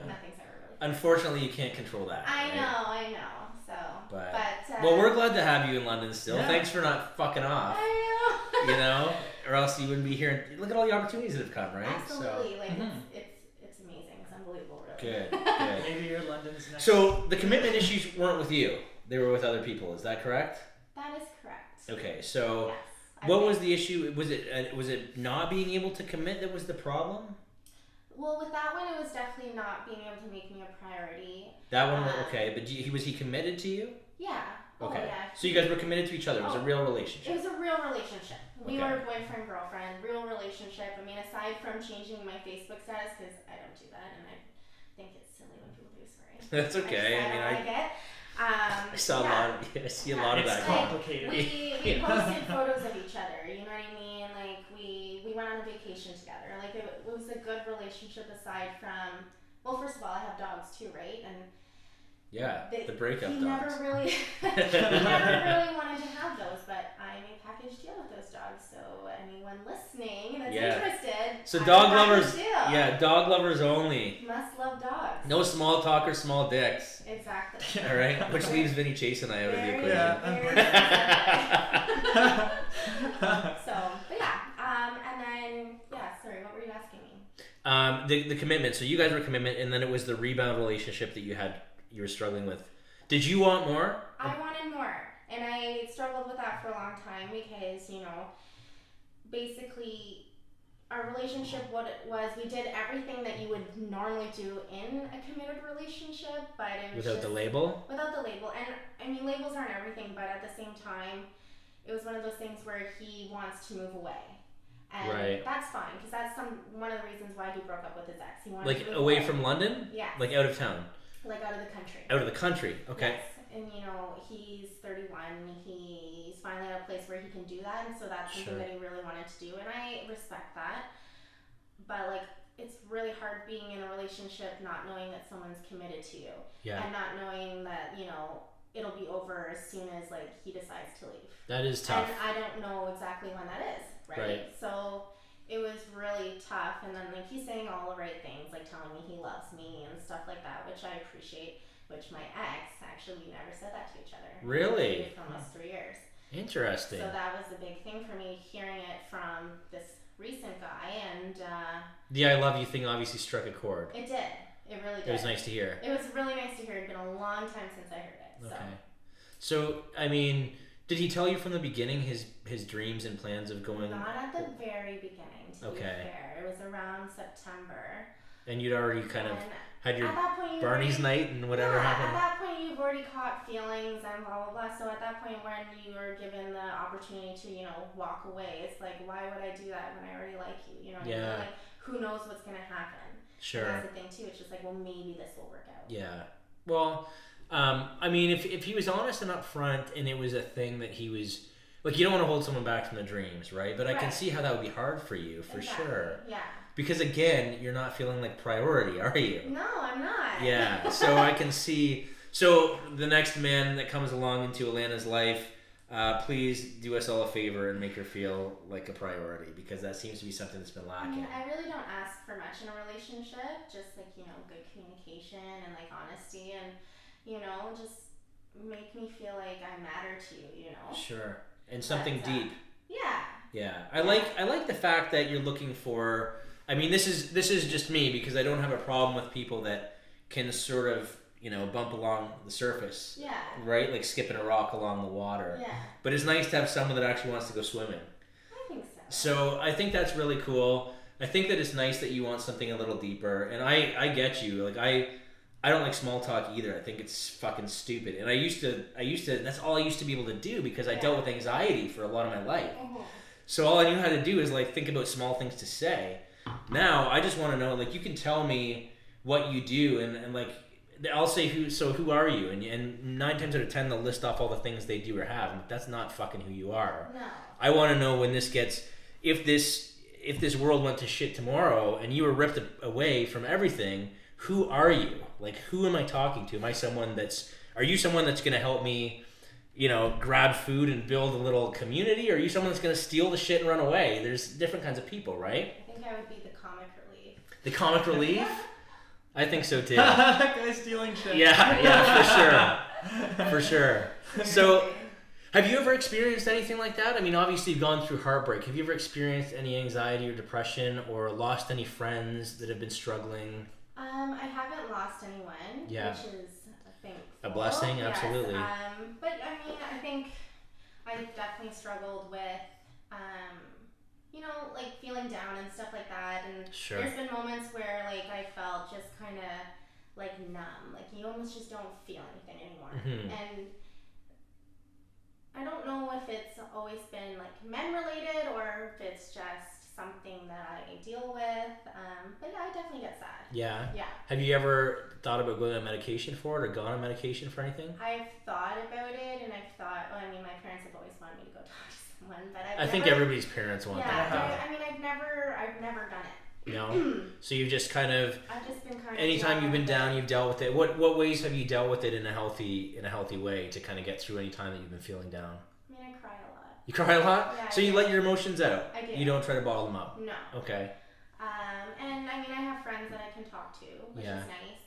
nothing's ever really fair. Unfortunately, you can't control that. I know. So, but well, we're glad to have you in London still. Yeah. Thanks for not fucking off. I know. Or else you wouldn't be here. Look at all the opportunities that have come, right? Absolutely. So, it's amazing. It's unbelievable, really. Good. Maybe you're London's next. So the commitment issues weren't with you. They were with other people. Is that correct? That is correct. Okay, so what was the issue? Was it not being able to commit that was the problem? Well, with that one, it was definitely not being able to make me a priority. That one, okay, but was he committed to you? Yeah. Okay. Oh, yeah. So you guys were committed to each other. It was a real relationship. It was a real relationship. We were boyfriend, girlfriend, real relationship. I mean, aside from changing my Facebook status, because I don't do that, and I think it's silly when people do, sorry. That's okay. I saw a lot of that. It's complicated. We posted photos of each other, you know what I mean? Like we went on a vacation together. Like it was a good relationship aside from, well, first of all, I have dogs too, right? And the breakup dogs. He never really wanted to have those, but I made a package deal with those dogs. So anyone listening that's interested, so dog lovers, dog lovers only. Must love dogs. No small talk or small dicks. Exactly. All right, which leaves Vinny Chase and I out of the equation. And then sorry, what were you asking me? The commitment. So you guys were commitment, and then it was the rebound relationship that you were struggling with. Did you want more? I wanted more, and I struggled with that for a long time because basically our relationship, what it was, we did everything that you would normally do in a committed relationship, but it was without the label. Without the label, and I mean, labels aren't everything, but at the same time, it was one of those things where he wants to move away. And that's fine, because that's one of the reasons why he broke up with his ex. He wanted Like to move away from London? Yeah. Like out of town? Like out of the country. Out of the country, okay. Yes. And you know, he's 31. He's finally at a place where he can do that, and so that's something that he really wanted to do, and I respect that. But like, it's really hard being in a relationship not knowing that someone's committed to you, and not knowing that, you know, it'll be over as soon as like he decides to leave. That is tough. And I don't know exactly when that is, right? So it was really tough, and then like he's saying all the right things, like telling me he loves me and stuff like that, which I appreciate. Which my ex, actually, we never said that to each other. Really? For almost 3 years. Interesting. So that was a big thing for me, hearing it from this recent guy, and the I love you thing obviously struck a chord. It did. It really did. It was nice to hear. It was really nice to hear. It had been a long time since I heard it. Okay. So, I mean, did he tell you from the beginning his dreams and plans of going? Not at the very beginning, to be fair. It was around September. And you'd already kind of had your Barney's night and whatever happened? At that point you've already caught feelings and blah, blah, blah. So at that point when you are given the opportunity to, you know, walk away, it's like, why would I do that when I already like you? You know what I mean? Like, who knows what's going to happen? Sure. And that's the thing, too. It's just like, well, maybe this will work out. Yeah. Well, I mean, if he was honest and upfront and it was a thing that he was... Like, you don't want to hold someone back from the dreams, right? But I can see how that would be hard for you, for sure. Yeah. Because, again, you're not feeling like priority, are you? No, I'm not. Yeah, so I can see... So, the next man that comes along into Alana's life, please do us all a favor and make her feel like a priority, because that seems to be something that's been lacking. I mean, I really don't ask for much in a relationship, just, like, you know, good communication and, like, honesty and, you know, just make me feel like I matter to you, you know? Sure. And something deep. Yeah. Yeah. I like the fact that you're looking for... I mean, this is just me, because I don't have a problem with people that can sort of, you know, bump along the surface. Yeah. Right? Like skipping a rock along the water. Yeah. But it's nice to have someone that actually wants to go swimming. I think so. So I think that's really cool. I think that it's nice that you want something a little deeper. And I get you. Like, I don't like small talk either. I think it's fucking stupid. And I used to, that's all I used to be able to do, because I dealt with anxiety for a lot of my life. So all I knew how to do is like think about small things to say. Now I just want to know, like, you can tell me what you do, and like I'll say who are you, and 9 times out of 10 they'll list off all the things they do or have, and that's not fucking who you are. No. I want to know when this gets, if this world went to shit tomorrow and you were ripped away from everything, who are you? Like, who am I talking to? Are you someone that's going to help me, you know, grab food and build a little community? Or are you someone that's going to steal the shit and run away? There's different kinds of people, right? I think I would be the comic relief. The comic relief? I think so too. That guy's stealing shit. Yeah, for sure. So, have you ever experienced anything like that? I mean, obviously you've gone through heartbreak. Have you ever experienced any anxiety or depression, or lost any friends that have been struggling? I haven't lost anyone, which is a blessing, absolutely. Yes. But I mean, I think I've definitely struggled with, you know, like feeling down and stuff like that. And there's been moments where like I felt just kind of like numb, like you almost just don't feel anything anymore. And I don't know if it's always been like men related or if it's just something that I deal with. But yeah, I definitely get sad. Yeah. Yeah. Have you ever thought about going on medication for it, or gone on medication for anything? I've thought about it, and I've thought, well, I mean, my parents have always wanted me to go talk to someone, but I think everybody's parents want that. Yeah, I mean, I've never done it. No? So you've just kind of... I've just been kind of... Anytime you've been down, you've dealt with it. What ways have you dealt with it in a healthy way to kind of get through any time that you've been feeling down? I mean, I cry a lot. You cry a lot? Yeah, so you let your emotions out? I do. You don't try to bottle them up? No. Okay. And I mean, I have friends that I can talk to, which is nice.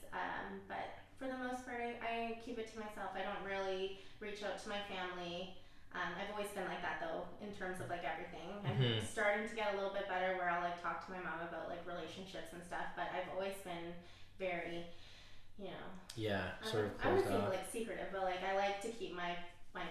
But for the most part, I keep it to myself. I don't really reach out to my family. I've always been like that though, in terms of like everything. I'm starting to get a little bit better where I'll like talk to my mom about like relationships and stuff, but I've always been very, you know. Yeah, sort of I closed wouldn't off. say like secretive, but like I like to keep my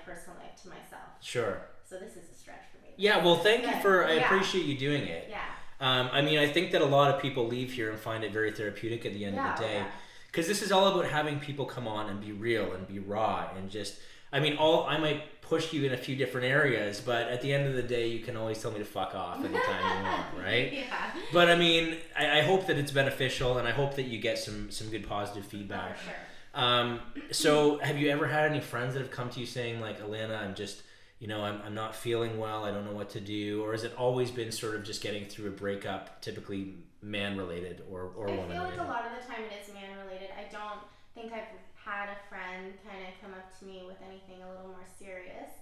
personal life to myself. Sure. So this is a stretch for me. Yeah, well, thank you I appreciate you doing it. Yeah. I mean, I think that a lot of people leave here and find it very therapeutic at the end of the day. Because this is all about having people come on and be real and be raw and just I mean, I might push you in a few different areas, but at the end of the day, you can always tell me to fuck off anytime you want, right? Yeah. But I mean, I hope that it's beneficial, and I hope that you get some good positive feedback. For sure. So have you ever had any friends that have come to you saying like, Alana, I'm just, I'm not feeling well, I don't know what to do, or has it always been sort of just getting through a breakup, typically man related or woman related? I feel like a lot of the time it is man related. I don't think I've had a friend kind of come up to me with anything a little more serious.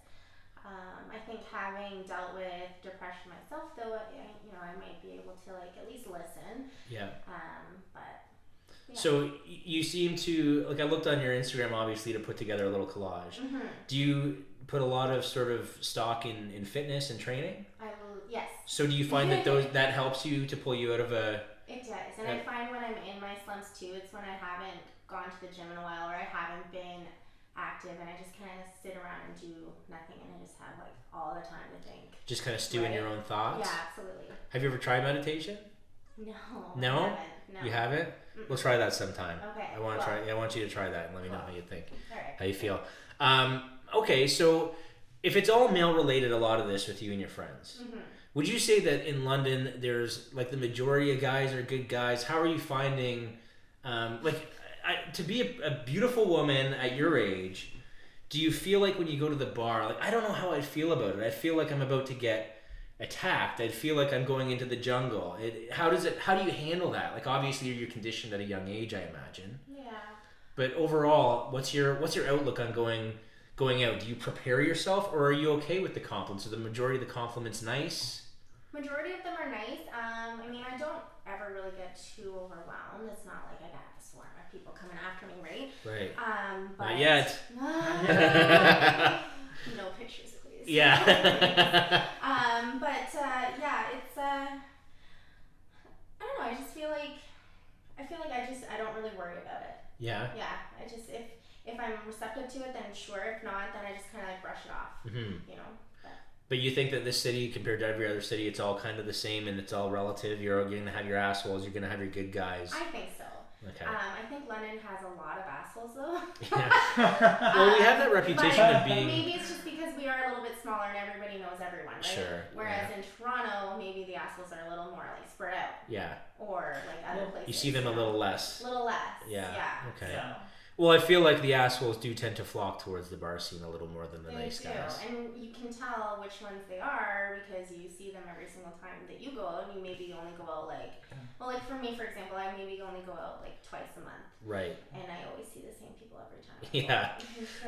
I think having dealt with depression myself, though, I might be able to like at least listen. Yeah. But. Yeah. So you seem to, like, I looked on your Instagram obviously to put together a little collage. Mm-hmm. Do you put a lot of sort of stock in fitness and training? I will, yes. So do you find that that helps you to pull you out of a... It does, and I find when I'm in my slumps too, it's when I haven't gone to the gym in a while or I haven't been active and I just kind of sit around and do nothing and I just have like all the time to think. Just kind of stew in your own thoughts? Yeah, absolutely. Have you ever tried meditation? No. No? I haven't. No. You haven't? Mm-mm. We'll try that sometime. Okay. I want you to try that and let me know how you think. All right. How you feel. Okay, so if it's all male related, a lot of this with you and your friends, Mm-hmm. would you say that in London there's like the majority of guys are good guys? How are you finding to be a beautiful woman at your age? Do you feel like when you go to the bar, like, I don't know how I feel about it. I feel like I'm about to get attacked. I feel like I'm going into the jungle. How do you handle that? Like, obviously you're conditioned at a young age, I imagine. Yeah. But overall, what's your outlook on going out? Do you prepare yourself, or are you okay with the compliments? Are the majority of the compliments nice? Majority of them are nice. I mean, I don't ever really get too overwhelmed. It's not like I got a swarm of people coming after me, right? Right. But Not yet. No pictures, please. Yeah. Yeah, it's I don't know. I feel like I don't really worry about it. Yeah. Yeah. I just if I'm receptive to it, then sure. If not, then I just kind of like brush it off. Mm-hmm. You know. But you think that this city, compared to every other city, it's all kind of the same and it's all relative? You're going to have your assholes, you're going to have your good guys. I think so. Okay. I think London has a lot of assholes, though. Yeah. Well, we have that reputation of being... Maybe it's just because we are a little bit smaller and everybody knows everyone, right? Sure. Whereas in Toronto, maybe the assholes are a little more like spread out. Yeah. Or like other places. You see them a little less. A little less. Yeah. Yeah. Okay. So. Well, I feel like the assholes do tend to flock towards the bar scene a little more than the nice guys. And you can tell which ones they are because you see them every single time that you go out, and you maybe only go out like for me, for example, I maybe only go out like twice a month. Right. And I always see the same people every time. Yeah.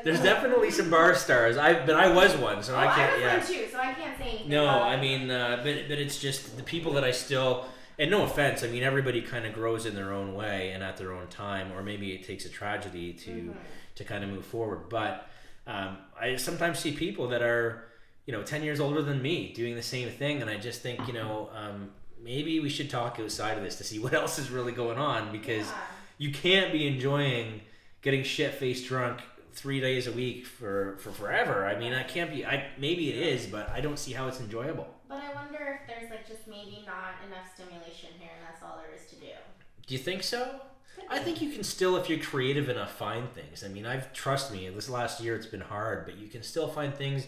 There's definitely some bar stars. I was one, so I can't. I was one too, so I can't say anything. No, I mean, but it's just the people that I still. And no offense, I mean, everybody kind of grows in their own way and at their own time, or maybe it takes a tragedy to kind of move forward. But I sometimes see people that are, 10 years older than me doing the same thing, and I just think, maybe we should talk outside of this to see what else is really going on, because you can't be enjoying getting shit-faced drunk 3 days a week for forever. I mean, I can't be. Maybe it is, but I don't see how it's enjoyable. But I wonder if there's like just maybe not enough stimulation here, and that's all there is to do. Do you think so? I think you can still, if you're creative enough, find things. I mean, trust me, this last year it's been hard, but you can still find things.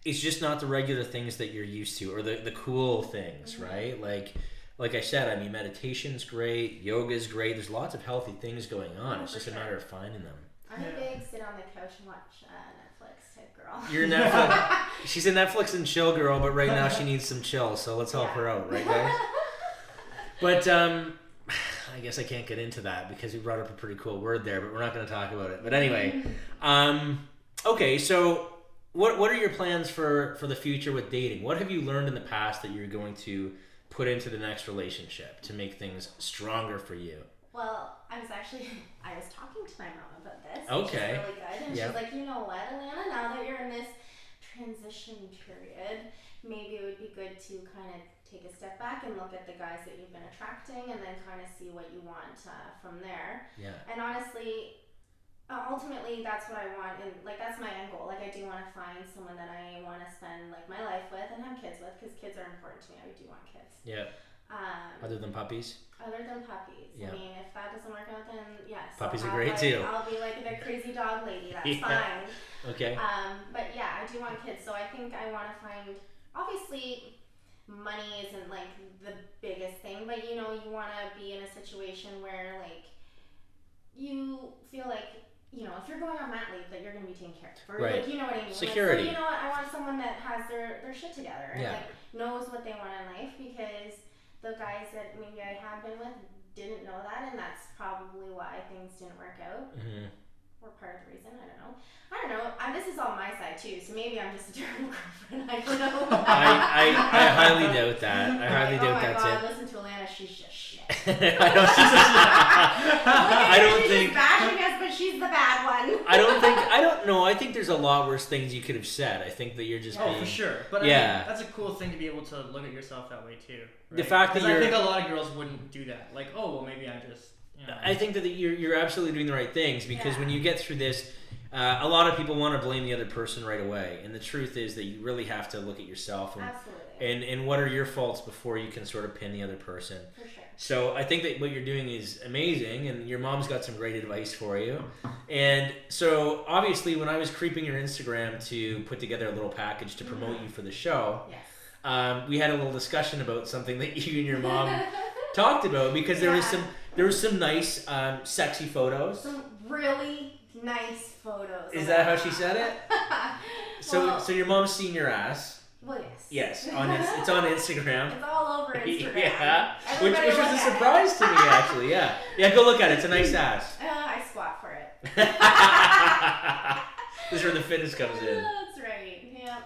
It's just not the regular things that you're used to, or the cool things, right? Like I said, I mean, meditation's great, yoga's great. There's lots of healthy things going on. It's just a matter of finding them. I'm a big sit on the couch and watch Netflix type girl. You're Netflix. She's a Netflix and chill girl, but right now she needs some chill, so let's help her out, right, guys? But I guess I can't get into that because we brought up a pretty cool word there, but we're not going to talk about it. But anyway, okay, so what are your plans for the future with dating? What have you learned in the past that you're going to put into the next relationship to make things stronger for you? Well, I was talking to my mom about this. Okay. Which is really good. And she's like, you know what, Alana, now that you're in this transition period, maybe it would be good to kind of take a step back and look at the guys that you've been attracting and then kind of see what you want from there. Yeah. And honestly, ultimately, that's what I want. And like, that's my end goal. Like, I do want to find someone that I want to spend like my life with and have kids with, because kids are important to me. I do want kids. Yeah. Other than puppies? Other than puppies. Yeah. I mean, if that doesn't work out, then yes. Puppies are I'll great have, too. I'll be like the crazy dog lady. That's Yeah. fine. Okay. But yeah, I do want kids, so I think I want to find. Obviously, money isn't like the biggest thing, but you know, you want to be in a situation where like you feel like, you know, if you're going on mat leave, that you're going to be taken care of. Or, Right. like, you know what I mean? Security. Like, so, you know what? I want someone that has their shit together and Yeah. like knows what they want in life, because the guys that maybe I have been with didn't know that, and that's probably why things didn't work out. Mm-hmm. Or part of the reason. I don't know. This is all my side too, so maybe I'm just a terrible girlfriend. I don't know. I highly doubt that. I highly doubt that's it. Oh my it. god, listen to Alana, she's just shit. I don't She's think. just bashing us, but she's the bad one. I don't know. I think there's a lot worse things you could have said. I think that you're just being. Oh, for sure. But Yeah. I mean, that's a cool thing to be able to look at yourself that way too. Right? The fact that 'Cause you're. I think a lot of girls wouldn't do that. Like, oh, well, maybe I just. You know. I think that you're absolutely doing the right things, because Yeah. when you get through this, a lot of people want to blame the other person right away, and the truth is that you really have to look at yourself and Absolutely. and what are your faults before you can sort of pin the other person. For sure. So I think that what you're doing is amazing, and your mom's got some great advice for you. And so obviously, when I was creeping your Instagram to put together a little package to promote you for the show, Yes. we had a little discussion about something that you and your mom talked about, because there was some nice sexy photos. Some really nice photos. Is that how she said it? Well, So your mom's seen your ass. Well, yes. Yes, it's on Instagram. It's all over Instagram. Yeah, which Everybody was look a at surprise it. to me, actually. Yeah, go look at it. It's a nice ass. I squat for it. This is where the fitness comes in. That's right. Yeah.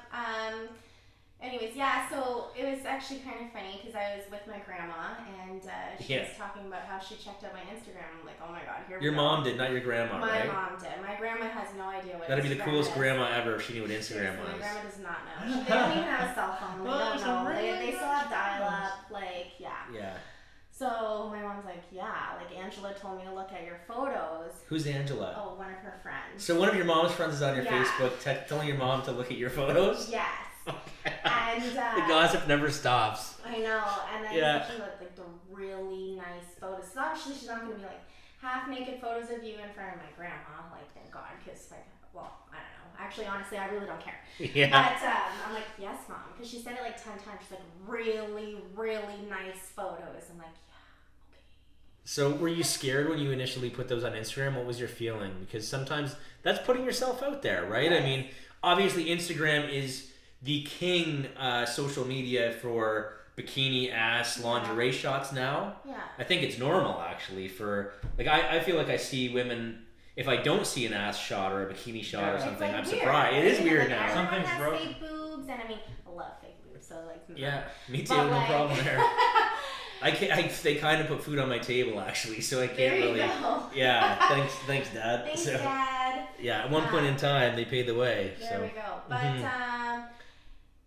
Anyways, yeah. So it was actually kind of funny because I was with my grandma, and she was talking about how she checked out my Instagram. I'm like, oh my god, here we go. Your mom did, not your grandma, my right? My mom did. My grandma has no idea what. That'd be the coolest is. grandma ever if she knew what Instagram Seriously, was. My grandma does not know. They don't even have a cell phone. They don't know. They still have dial-up. Like, yeah. Yeah. So my mom's like, yeah, like Angela told me to look at your photos. Who's Angela? Oh, one of her friends. So one of your mom's friends is on your Facebook telling your mom to look at your photos? Yes. Okay. And the gossip never stops. I know. And then she looked like the really nice photos. So obviously she's not going to be like half naked photos of you in front of my grandma. Like, thank God, because like, well, I don't know. Actually, honestly, I really don't care. Yeah. But I'm like, yes, mom, because she said it like 10 times. She's like, really, really nice photos. I'm like, yeah, okay. So were you scared when you initially put those on Instagram? What was your feeling? Because sometimes that's putting yourself out there, right? Yes. I mean, obviously Instagram is the king social media for bikini ass lingerie shots now. Yeah. I think it's normal actually for like I feel like I see women. If I don't see an ass shot or a bikini shot or something, like I'm weird. surprised. It is weird like, now. Everyone Something's has broken. fake boobs, and I mean, I love fake boobs, so like. Yeah, me too. But, No like, problem there. I can't. They kind of put food on my table actually, so I can't there you really. go. Yeah, thanks, Dad. Thanks, So, Dad. yeah, at one point in time, they paid the way. There So we go. But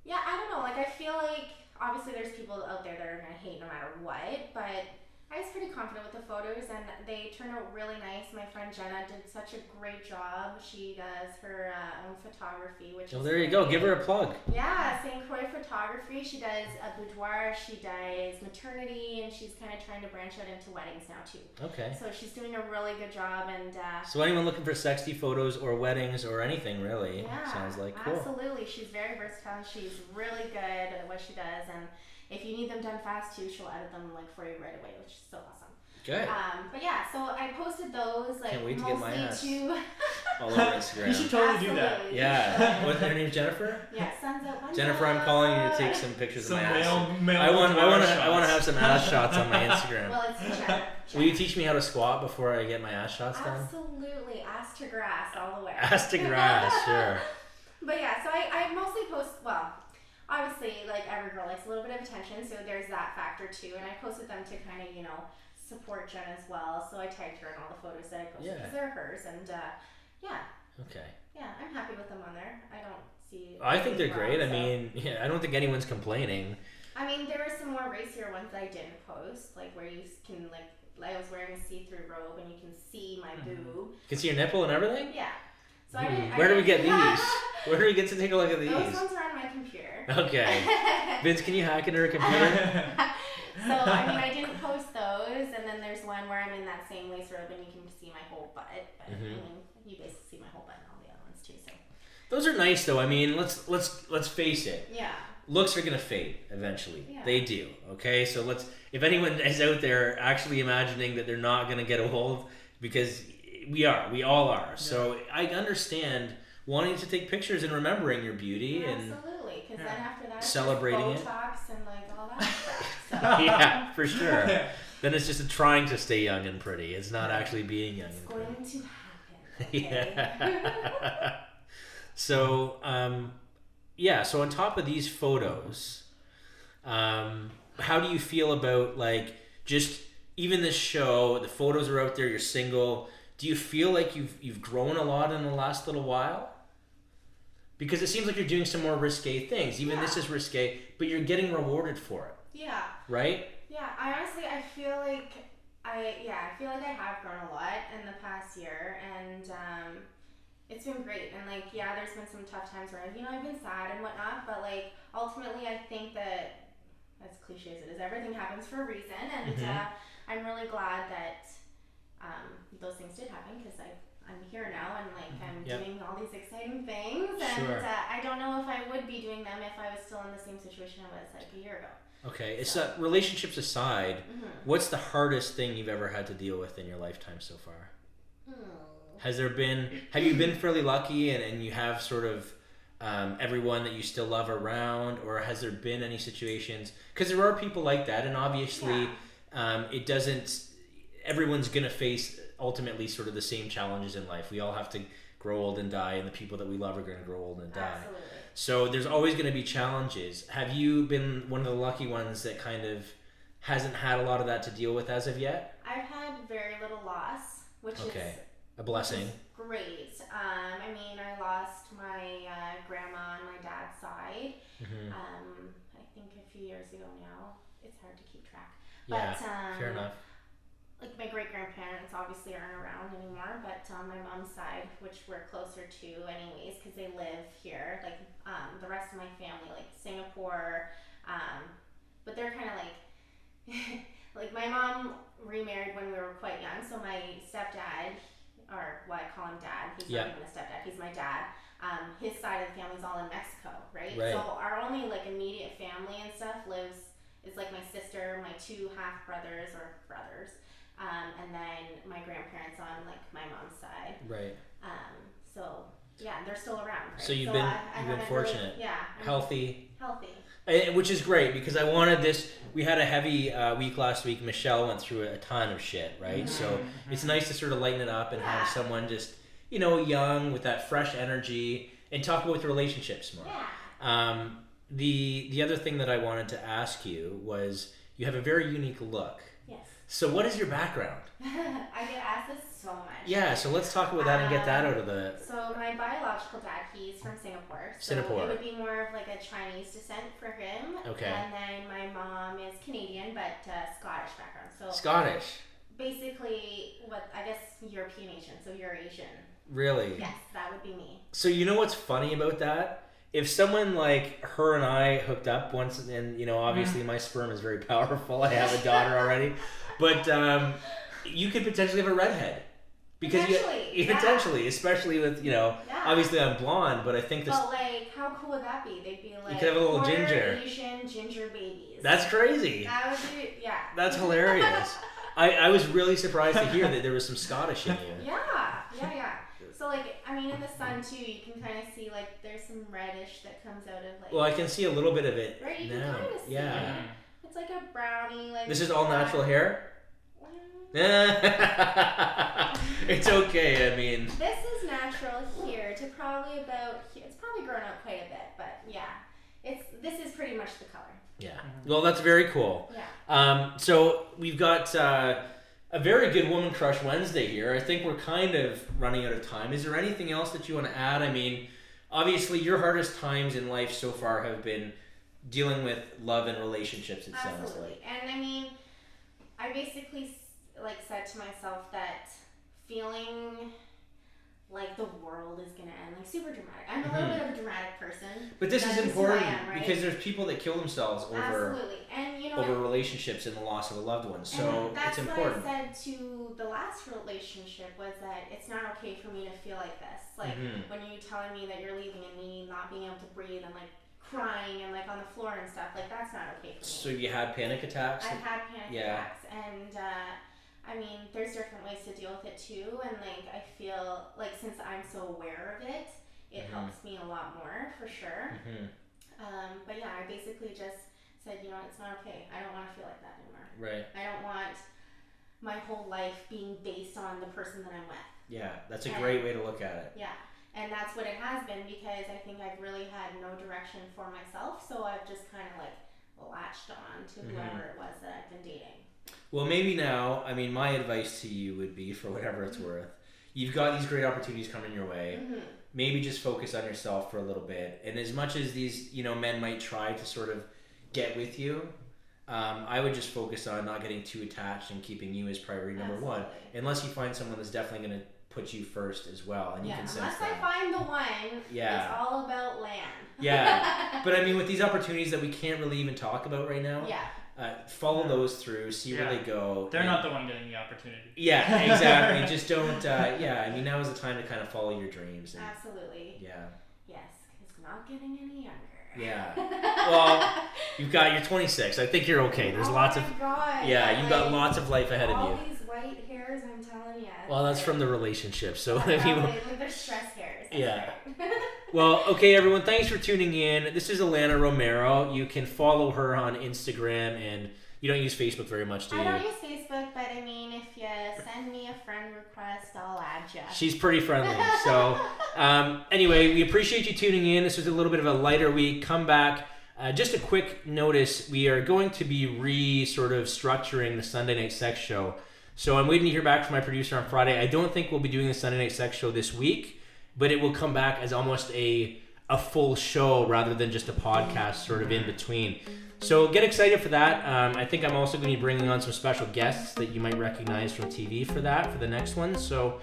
yeah, I don't know. Like, I feel like obviously there's people out there that are gonna hate no matter what, but I was pretty confident with the photos, and they turned out really nice. My friend Jenna did such a great job. She does her own photography, which is there you go. Give her a plug. Yeah, St. Croix Photography. She does a boudoir, she does maternity, and she's kind of trying to branch out into weddings now too. Okay. So she's doing a really good job, and So anyone looking for sexy photos or weddings or anything really, yeah, sounds like cool. Absolutely. She's very versatile. She's really good at what she does, and if you need them done fast too, she'll edit them like for you right away, which is so awesome. Good. But yeah, so I posted those like Can't wait to get my ass mostly to all over Instagram. You should totally do that. Absolutely. Yeah. What's her name? Jennifer? Yeah, sun's up. One Jennifer, I'm calling you to take some pictures Some of my ass. male I want to shots. have some ass shots on my Instagram. Well, it's Jenna. Will you teach me how to squat before I get my ass shots done? Absolutely, ass to grass all the way. Ass to grass, sure. But yeah, so I mostly post, well, obviously, like every girl likes a little bit of attention, so there's that factor too. And I posted them to kind of, you know, support Jen as well. So I tagged her in all the photos that I posted because they're hers. And yeah. Okay. Yeah, I'm happy with them on there. I don't see. I think they're anything great. wrong, I mean, yeah, I don't think anyone's complaining. I mean, there were some more racier ones that I didn't post, like where you can like I was wearing a see-through robe and you can see my boob. You can see your nipple and everything? Yeah. So I didn't. Where do we get these? Where do we get to take a look at these? Those ones are on my computer. Okay. Vince, can you hack into her computer? So, I mean, I didn't post those, and then there's one where I'm in that same lace robe and you can see my whole butt, but I mean, you basically see my whole butt in all the other ones too, so. Those are nice though. I mean, let's face it. Yeah. Looks are gonna fade eventually. Yeah. They do. Okay, so if anyone is out there actually imagining that they're not gonna get old, because we all are. Yeah. So I understand wanting to take pictures and remembering your beauty and absolutely, because then after that, celebrating Botox and like all that stuff. So. Yeah, for sure. Then it's just trying to stay young and pretty. It's not actually being young. It's and going pretty. to happen. Okay? Yeah. So, so on top of these photos, how do you feel about like just even this show? The photos are out there. You're single. Do you feel like you've grown a lot in the last little while? Because it seems like you're doing some more risque things. Even this is risque, but you're getting rewarded for it. Yeah. Right? Yeah. I feel like I have grown a lot in the past year, and it's been great. And like, there's been some tough times where I've been sad and whatnot, but like ultimately, I think that, as cliche as it is, everything happens for a reason, and I'm really glad that those things did happen, because I'm here now, and like I'm doing all these exciting things, and I don't know if I would be doing them if I was still in the same situation I was like a year ago. Okay, so relationships aside, what's the hardest thing you've ever had to deal with in your lifetime so far? Have you been fairly lucky and you have sort of everyone that you still love around, or has there been any situations, because there are people like that, and obviously everyone's gonna face ultimately sort of the same challenges in life. We all have to grow old and die, and the people that we love are going to grow old and die. Absolutely. So there's always going to be challenges. Have you been one of the lucky ones that kind of hasn't had a lot of that to deal with as of yet? I've had very little loss, which is a blessing. Great. I mean, I lost my grandma on my dad's side. I think a few years ago now. It's hard to keep track. Yeah, but, fair enough. Like my great-grandparents obviously aren't around anymore, but on my mom's side, which we're closer to anyways, because they live here, like the rest of my family, like Singapore, but they're kind of like, like my mom remarried when we were quite young, so my stepdad, or I call him dad, he's not even a stepdad, he's my dad, his side of the family's all in Mexico, right? So our only like immediate family and stuff is like my sister, my two half-brothers or brothers, and then my grandparents on like my mom's side. Right. So they're still around. Right? So you've been fortunate. Really, Healthy. Healthy. Which is great, because I wanted this. We had a heavy week last week. Michelle went through a ton of shit, right? So it's nice to sort of lighten it up and have someone just young with that fresh energy and talk about the relationships more. Yeah. The other thing that I wanted to ask you was, you have a very unique look. Yes. So what is your background? I get asked this so much. Yeah, so let's talk about that and get that out of the... So my biological dad, he's from Singapore. So it would be more of like a Chinese descent for him. Okay. And then my mom is Canadian, but Scottish background. So Scottish? Basically, European Asian, so Eurasian. Really? Yes, that would be me. So you know what's funny about that? If someone like her and I hooked up once, and obviously my sperm is very powerful, I have a daughter already, but you could potentially have a redhead, because potentially, especially with obviously I'm blonde, but I think this. But like, how cool would that be? They'd be like, you could have a little ginger. Asian ginger babies. That's crazy. That would be That's hilarious. I was really surprised to hear that there was some Scottish in you. Yeah. So like, I mean, in the sun too, you can kind of see like there's some reddish that comes out of like. Well, I can see a little bit of it right, you now. Can kind of see it. It's like a brownie, like. This is all natural hair. It's okay. I mean. This is natural here to probably about. It's probably grown out quite a bit, but this is pretty much the color. Yeah. Well, that's very cool. Yeah. So we've got a very good Woman Crush Wednesday here. I think we're kind of running out of time. Is there anything else that you want to add? I mean, obviously your hardest times in life so far have been dealing with love and relationships, it sounds like. And I mean, I basically like said to myself that feeling like the world is gonna end, like super dramatic. I'm a little bit of a dramatic person. But this is important, right? because there's people that kill themselves over. Absolutely. And you know, over relationships and the loss of a loved one. So that's it's important. what I said to the last relationship was that it's not okay for me to feel like this. Like when you're telling me that you're leaving and me not being able to breathe and like crying and like on the floor and stuff, like that's not okay for me. So you had panic attacks? I've had panic attacks, and I mean, there's different ways to deal with it too. And like I feel like since I'm so aware of it, it helps me a lot more for sure. But yeah, I basically just said, you know, it's not okay. I don't want to feel like that anymore. Right. I don't want my whole life being based on the person that I'm with. Yeah, that's a great way to look at it. Yeah, and that's what it has been, because I think I've really had no direction for myself, so I've just kind of like latched on to whoever it was that I've been dating. Well, maybe now, I mean, my advice to you would be, for whatever it's worth, you've got these great opportunities coming your way. Maybe just focus on yourself for a little bit. And as much as these, you know, men might try to sort of get with you, I would just focus on not getting too attached and keeping you as priority number one. Unless you find someone that's definitely going to put you first as well, and you can sense unless that. I find the one, it's all about land. But I mean, with these opportunities that we can't really even talk about right now, follow those through, see where they go. They're not the one getting the opportunity. Yeah, exactly. Just don't. I mean, now is the time to kind of follow your dreams. And, absolutely. Yeah. Yes, because not getting any younger. Yeah. Well, you're 26. I think you're okay. There's lots of. God, yeah, you've got lots of life ahead of you. All these white hairs, I'm telling you. Well, that's from the relationship. So like they're stress hairs. Yeah. Well, okay, everyone. Thanks for tuning in. This is Alana Romero. You can follow her on Instagram, and you don't use Facebook very much, do you? I don't use Facebook, but I mean, if you send me a friend request, I'll add you. She's pretty friendly. So, anyway, we appreciate you tuning in. This was a little bit of a lighter week. Come back. Just a quick notice: we are going to be sort of structuring the Sunday Night Sex Show. So I'm waiting to hear back from my producer on Friday. I don't think we'll be doing the Sunday Night Sex Show this week, but it will come back as almost a full show rather than just a podcast sort of in between. So get excited for that. I think I'm also going to be bringing on some special guests that you might recognize from TV for the next one. So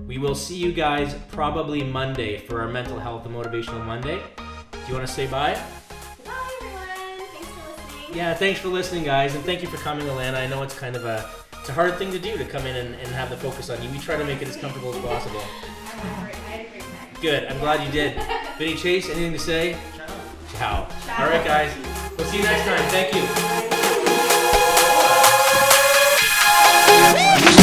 we will see you guys probably Monday for our Mental Health and Motivational Monday. Do you want to say bye? Bye, everyone. Thanks for listening. Yeah, thanks for listening, guys. And thank you for coming, Alana. I know it's kind of a hard thing to do, to come in and have the focus on you. We try to make it as comfortable as possible. I had a great time. Good. I'm glad you did. Vinny Chase, anything to say? Ciao. Ciao. All right, guys. We'll see you next time. Thank you.